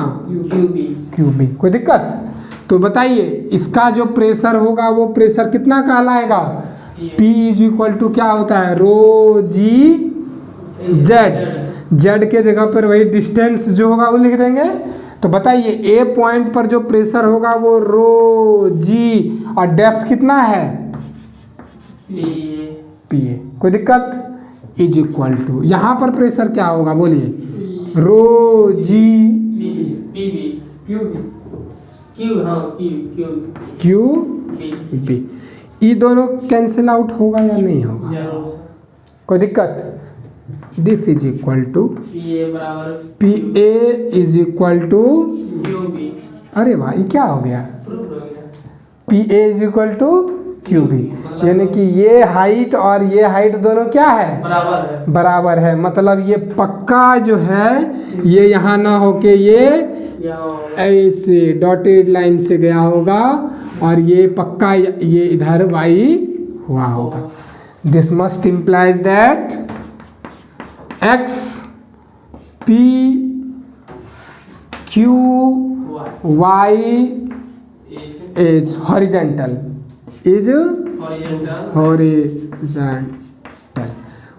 Speaker 1: QB। कोई दिक्कत? तो बताइए इसका जो प्रेशर होगा वो प्रेशर कितना कहलाएगा? P इज इक्वल टू क्या होता है? रो जी जेड के जगह पर वही डिस्टेंस जो होगा वो लिख देंगे। तो बताइए ए पॉइंट पर जो प्रेशर होगा वो रो जी, और डेप्थ कितना है? PA। कोई दिक्कत? इज इक्वल टू यहाँ पर प्रेशर क्या होगा बोलिए? रो जी क्यू बी। ये दोनों कैंसिल आउट होगा या नहीं होगा? कोई दिक्कत? This is equal to PA is equal to, अरे वाह ये क्या हो गया? PA is equal to QB, यानी कि ये हाइट और ये हाइट दोनों क्या है? बराबर है। मतलब ये पक्का जो है ये यहाँ ना होके ये ऐसे डॉटेड लाइन से गया होगा, और ये पक्का ये इधर वाई हुआ होगा। This must implies that X P Q Y is horizontal,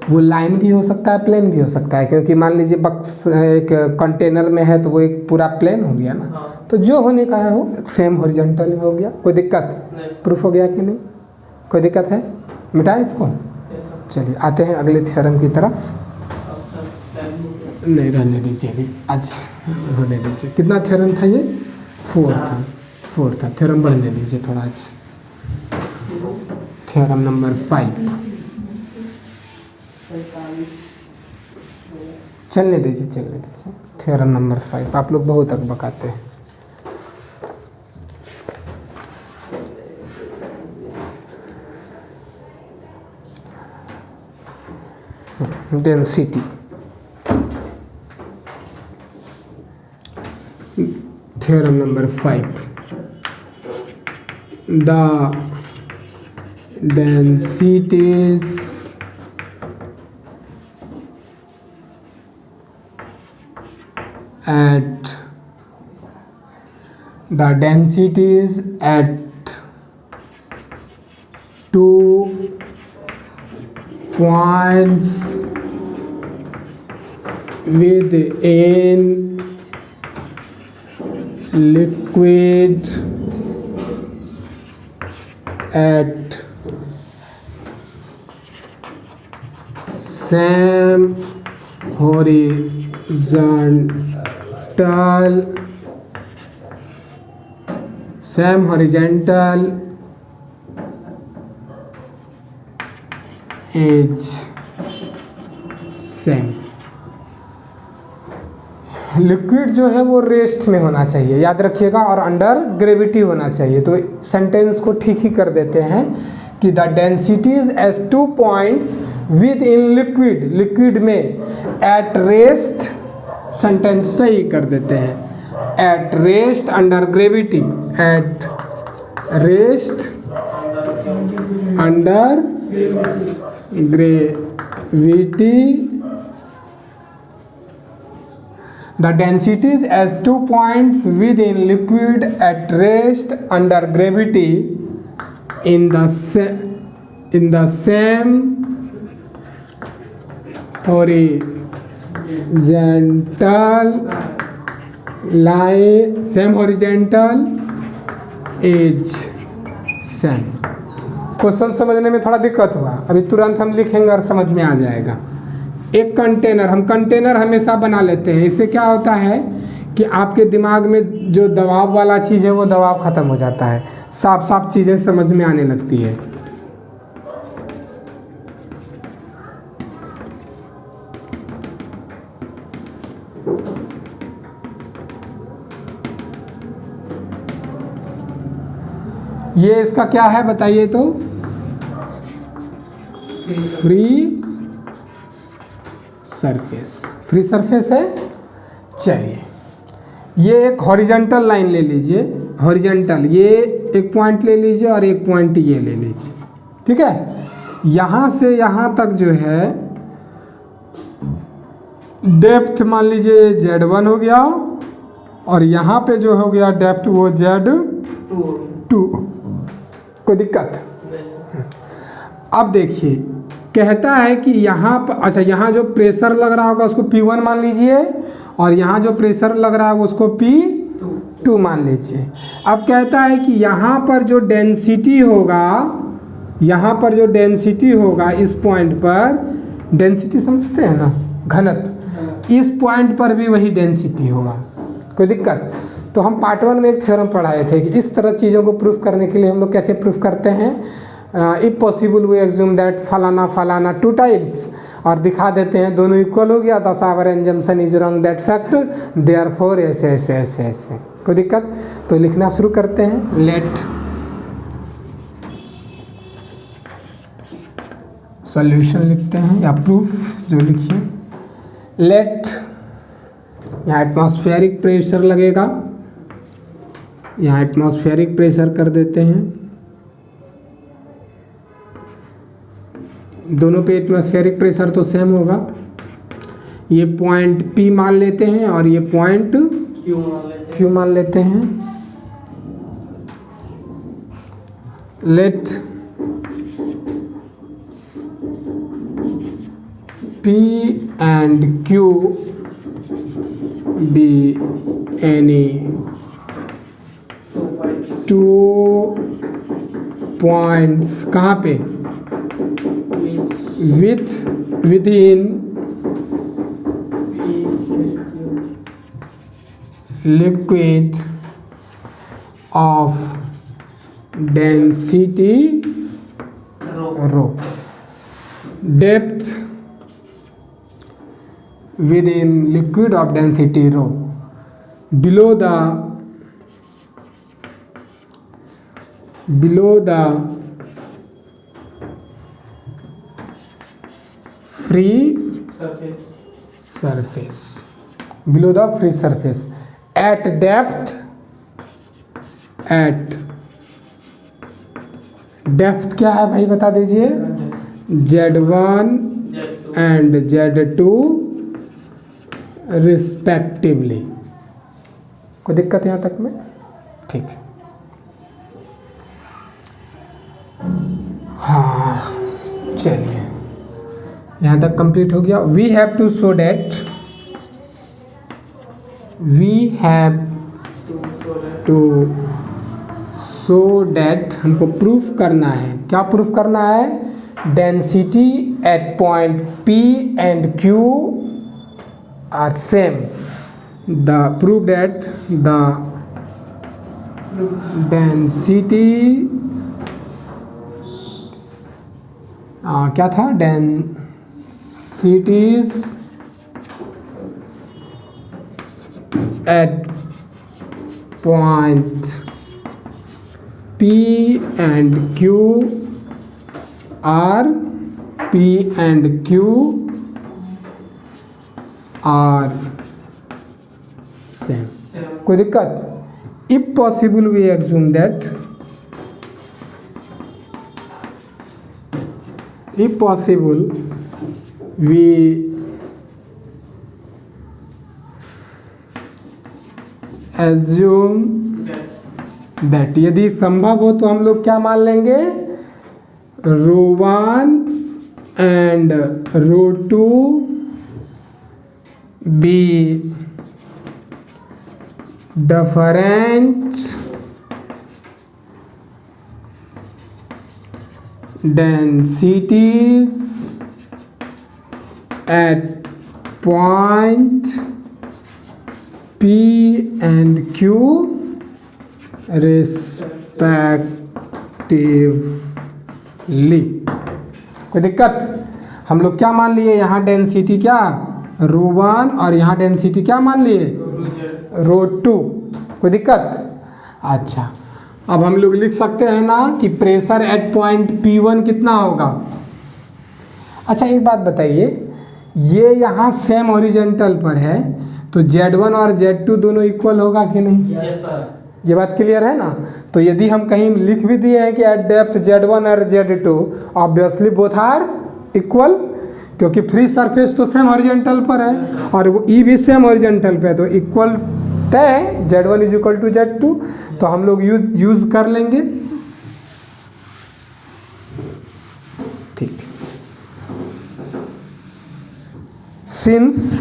Speaker 1: वो लाइन भी हो सकता है, प्लेन भी हो सकता है, क्योंकि मान लीजिए बक्स एक कंटेनर में है तो वो एक पूरा प्लेन हो गया ना। तो जो होने का है वो सेम हॉरिजॉन्टल हो गया। कोई दिक्कत? प्रूफ हो गया कि नहीं? कोई दिक्कत है? मिटाएं इसको। चलिए आते हैं अगले थ्योरम की तरफ। नहीं रहने दीजिए अभी, आज होने दीजिए। कितना थ्योरम था ये? 4 था। थ्योरम बढ़ने दीजिए थोड़ा आज। थ्योरम नंबर 5 चलने दीजिए। थ्योरम नंबर 5 आप लोग बहुत तक बकाते हैं। Density, theorem number 5, the densities at 2 points within liquid at same horizontal edge same. Liquid जो है वो रेस्ट में होना चाहिए, याद रखिएगा, और अंडर ग्रेविटी होना चाहिए। तो सेंटेंस को ठीक ही कर देते हैं कि the densities as 2 points within liquid में एट रेस्ट, सेंटेंस सही कर देते हैं, at rest under gravity, at rest under gravity, the densities as 2 points within liquid at rest under gravity in the same horizontal line, same horizontal edge same। Question समझने में थोड़ा दिक्कत हुआ, अभी तुरंत हम लिखेंगे और समझ में आ जाएगा। एक कंटेनर, हम कंटेनर हमेशा बना लेते हैं, इससे क्या होता है कि आपके दिमाग में जो दबाव वाला चीज़ है वो दबाव ख़त्म हो जाता है, साफ साफ चीज़ें समझ में आने लगती है। ये इसका क्या है बताइए तो? फ्री सरफेस, फ्री सरफेस है। चलिए ये एक हॉरिजॉन्टल लाइन ले लीजिए, हॉरिजॉन्टल, ये एक पॉइंट ले लीजिए और एक पॉइंट ये ले लीजिए, ठीक है। यहाँ से यहाँ तक जो है डेप्थ मान लीजिए Z1 हो गया और यहाँ पे जो हो गया डेप्थ वो Z2। कोई दिक्कत? अब देखिए कहता है कि यहाँ पर, अच्छा यहाँ जो प्रेशर लग रहा होगा उसको P1 मान लीजिए और यहाँ जो प्रेशर लग रहा है उसको P2 मान लीजिए। अब कहता है कि यहाँ पर जो डेंसिटी होगा, यहाँ पर जो डेंसिटी होगा इस पॉइंट पर, डेंसिटी समझते हैं ना, घनत्व, इस पॉइंट पर भी वही डेंसिटी होगा। कोई दिक्कत? तो हम पार्ट 1 में एक थ्योरम पढ़ाए थे कि इस तरह चीज़ों को प्रूफ करने के लिए हम लोग कैसे प्रूफ करते हैं। If possible we assume that फलाना फलाना 2 टाइम्स और दिखा देते हैं दोनों इक्वल हो गया, thus our assumption is wrong that fact therefore ऐसे ऐसे ऐसे ऐसे। कोई दिक्कत? तो लिखना शुरू करते हैं। लेट सॉल्यूशन लिखते हैं या प्रूफ जो लिखिए। लेट, यहाँ एटमॉस्फेरिक प्रेशर लगेगा, यहाँ एटमॉस्फेरिक प्रेशर कर देते हैं, दोनों पे एटमॉस्फेरिक प्रेशर तो सेम होगा। ये पॉइंट P मान लेते हैं और ये पॉइंट Q मान लेते हैं। Let P and Q be any 2 points कहाँ पे? within liquid of density rho, depth within liquid of density rho, below the free surface, below the free surface at depth क्या है भाई बता दीजिए? Z1 and Z2 respectively. कोई दिक्कत यहाँ तक में? ठीक, हाँ चलिए यहाँ तक कंप्लीट हो गया। We have to show that, हमको प्रूफ करना है। क्या प्रूफ करना है? Density at point P and Q are same. The proof that the density क्या था? densities at point P and Q are same. कोई दिक्कत? If possible we assume that यदि संभव हो तो हम लोग क्या मान लेंगे? ρ1 and ρ2 be different densities at point P and Q respectively. कोई दिक्कत? हम लोग क्या मान लिए? यहाँ डेंसिटी क्या? ρ1 और यहाँ डेंसिटी क्या मान लिए? ρ2। कोई दिक्कत? अच्छा, अब हम लोग लिख सकते हैं ना कि प्रेशर एट पॉइंट P1 कितना होगा। अच्छा एक बात बताइए, ये यहाँ सेम हॉरिजॉन्टल पर है, तो Z1 और Z2 दोनों इक्वल होगा कि नहीं?
Speaker 2: Yes sir.
Speaker 1: ये बात क्लियर है ना? तो यदि हम कहीं लिख भी दिए हैं कि एट डेप्थ Z1 और Z2 obviously both are equal, क्योंकि फ्री सरफेस तो सेम हॉरिजॉन्टल पर है और वो ई भी सेम हॉरिजॉन्टल पे है, तो इक्वल तय Z1 is equal to Z2, तो हम लोग यूज कर लेंगे। ठीक, since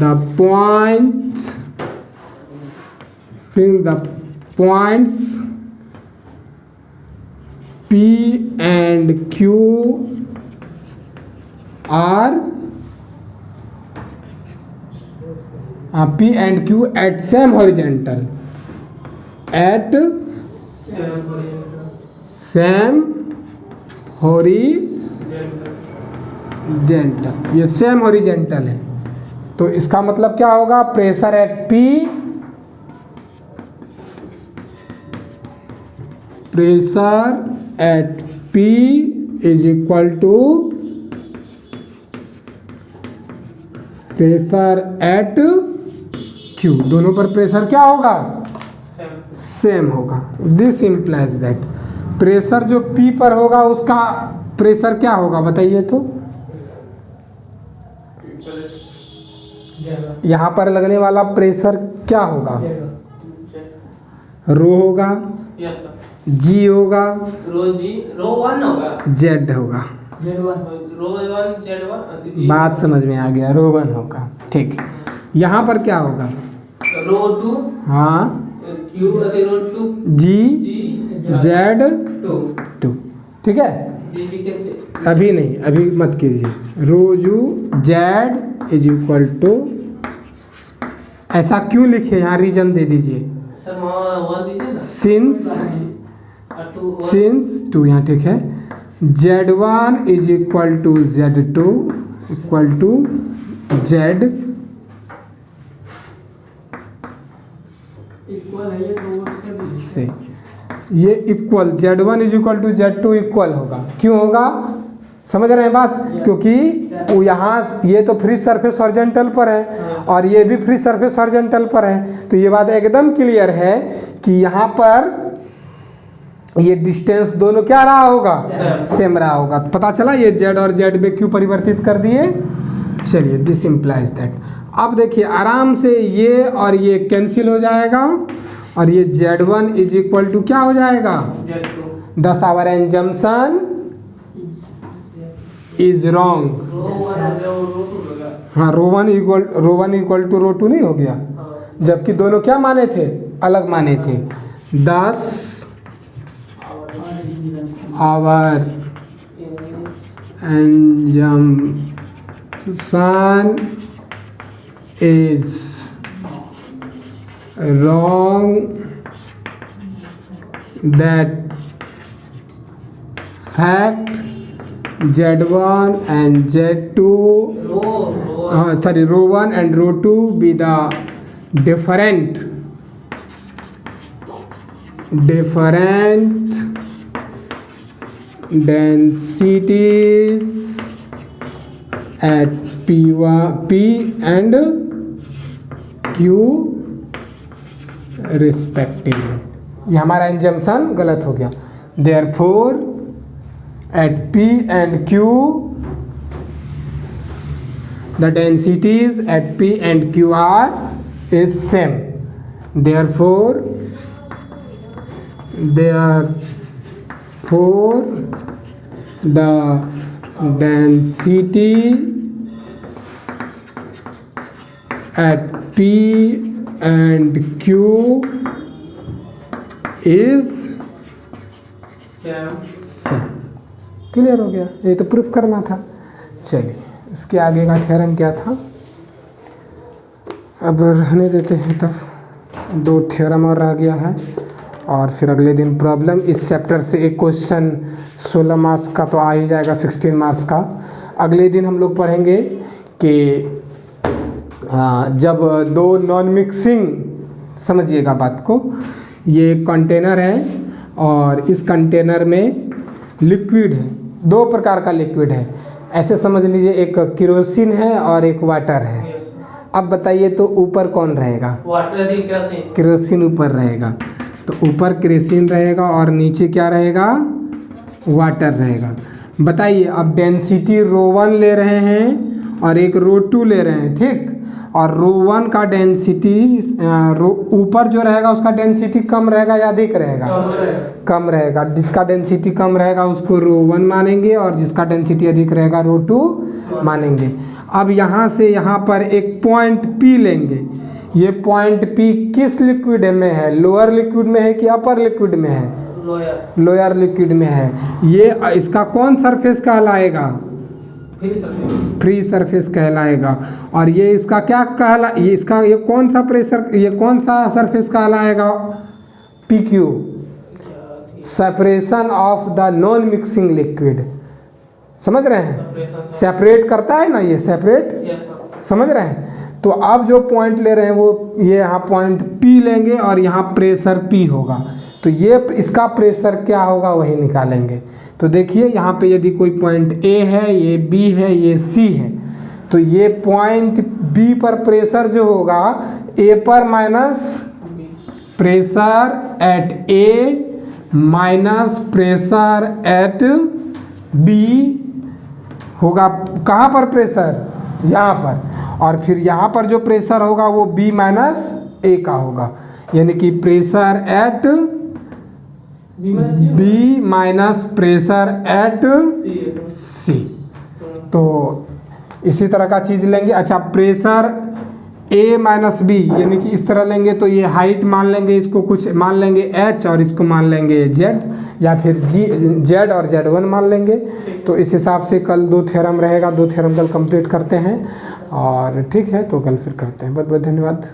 Speaker 1: the points P and Q are at same horizontal, ये सेम हॉरिजेंटल है, तो इसका मतलब क्या होगा? Pressure at P is equal to pressure at Q। दोनों पर प्रेशर क्या होगा? सेम होगा। दिस इम्प्लाइज दैट प्रेशर जो P पर होगा उसका प्रेशर क्या होगा बताइए तो? यहाँ पर लगने वाला प्रेशर क्या होगा? रो होगा, जी होगा,
Speaker 2: रो 1 होगा,
Speaker 1: जेड होगा।
Speaker 2: रो 1 Z1
Speaker 1: बात समझ में आ गया, रो 1 होगा। ठीक, यहाँ पर क्या होगा?
Speaker 2: रो 2,
Speaker 1: हाँ,
Speaker 2: Q रो 2,
Speaker 1: जी जेड 2। ठीक है, अभी नहीं, अभी मत कीजिए। Rho u z is equal to, ऐसा क्यों लिखे? यहाँ रीजन दे दीजिए। सिंस 2 यहाँ ठीक है। Z1 is equal to Z2 equal to z
Speaker 2: equal है
Speaker 1: से, ये equal Z1 is equal to Z2 equal होगा। क्यों होगा? समझ रहे हैं बात? क्योंकि वो यहाँ ये तो फ्री सरफेस हॉरिजॉन्टल पर है और ये भी फ्री सरफेस हॉरिजॉन्टल पर है, तो ये बात एकदम क्लियर है कि यहाँ पर ये डिस्टेंस दोनों क्या रहा होगा? सेम रहा होगा। पता चला? ये Z और Z में क्यों परिवर्तित कर दिए। चलिए, दिस इम्प्लाइज दैट। अब देखिए आराम से ये और ये कैंसिल हो जाएगा और ये Z1 इज इक्वल टू क्या हो जाएगा? दस आवर एंजम्पशन इज रॉन्ग। हाँ, रो वन इक्वल टू रो 2 नहीं हो गया, जबकि दोनों क्या माने थे? अलग माने थे। 10 our assumption is wrong, that fact Z1 and Z2 row 1 and row 2 be the different densities at P and Q respectively. ये हमारा इंजम्पशन गलत हो गया। Therefore at P and Q the densities at P and Q are is same. Therefore the density at P and Q is clear हो गया। ये तो proof करना था। चलिए, इसके आगे का थ्योरम क्या था अब रहने देते हैं। तब 2 थ्योरम और रह गया है और फिर अगले दिन प्रॉब्लम। इस चैप्टर से एक क्वेश्चन 16 मार्क्स का तो आ ही जाएगा, 16 मार्क्स का। अगले दिन हम लोग पढ़ेंगे कि जब 2 नॉन मिक्सिंग, समझिएगा बात को, ये कंटेनर है और इस कंटेनर में लिक्विड है, दो प्रकार का लिक्विड है, ऐसे समझ लीजिए, एक केरोसिन है और एक वाटर है। अब बताइए तो ऊपर कौन रहेगा?
Speaker 2: वाटर अधिक केरोसिन।
Speaker 1: केरोसिन ऊपर रहेगा, तो ऊपर केरोसिन रहेगा और नीचे क्या रहेगा? वाटर रहेगा। बताइए, अब डेंसिटी ρ1 ले रहे हैं और एक ρ2 ले रहे हैं, ठीक। और ρ1 का डेंसिटी ऊपर जो रहेगा उसका डेंसिटी कम रहेगा या अधिक रहेगा? कम रहेगा। जिसका डेंसिटी कम रहेगा उसको ρ1 मानेंगे और जिसका डेंसिटी अधिक रहेगा ρ2 मानेंगे। अब यहाँ से यहाँ पर एक पॉइंट P लेंगे। ये पॉइंट P किस लिक्विड में है? लोअर लिक्विड में है कि अपर लिक्विड में है? लोअर लिक्विड में है। ये इसका कौन सरफेस कहलाएगा? फ्री सरफेस कहलाएगा। और ये इसका क्या कहला, ये इसका ये कौन सा प्रेशर, ये कौन सा सरफेस कहलाएगा? PQ, separation of the non mixing liquid. समझ रहे हैं? सेपरेट करता है ना, ये सेपरेट, समझ रहे हैं? तो अब जो पॉइंट ले रहे हैं वो ये यहाँ पॉइंट P लेंगे और यहाँ प्रेशर P होगा। तो ये इसका प्रेशर क्या होगा वही निकालेंगे। तो देखिए यहाँ पे यदि कोई पॉइंट A है, ये B है, ये C है, तो ये पॉइंट B पर प्रेशर जो होगा A पर minus pressure at A minus pressure at B होगा। कहाँ पर प्रेशर? यहाँ पर। और फिर यहाँ पर जो प्रेशर होगा वो B माइनस A का होगा, यानी कि pressure at B minus pressure at C। तो इसी तरह का चीज़ लेंगे। अच्छा, प्रेशर A माइनस B यानी कि इस तरह लेंगे तो ये हाइट मान लेंगे, इसको कुछ मान लेंगे H और इसको मान लेंगे Z, या फिर Z और Z1 मान लेंगे। तो इस हिसाब से कल 2 थ्योरम रहेगा, 2 थ्योरम कल कंप्लीट करते हैं। और ठीक है, तो कल फिर करते हैं। बहुत बहुत धन्यवाद।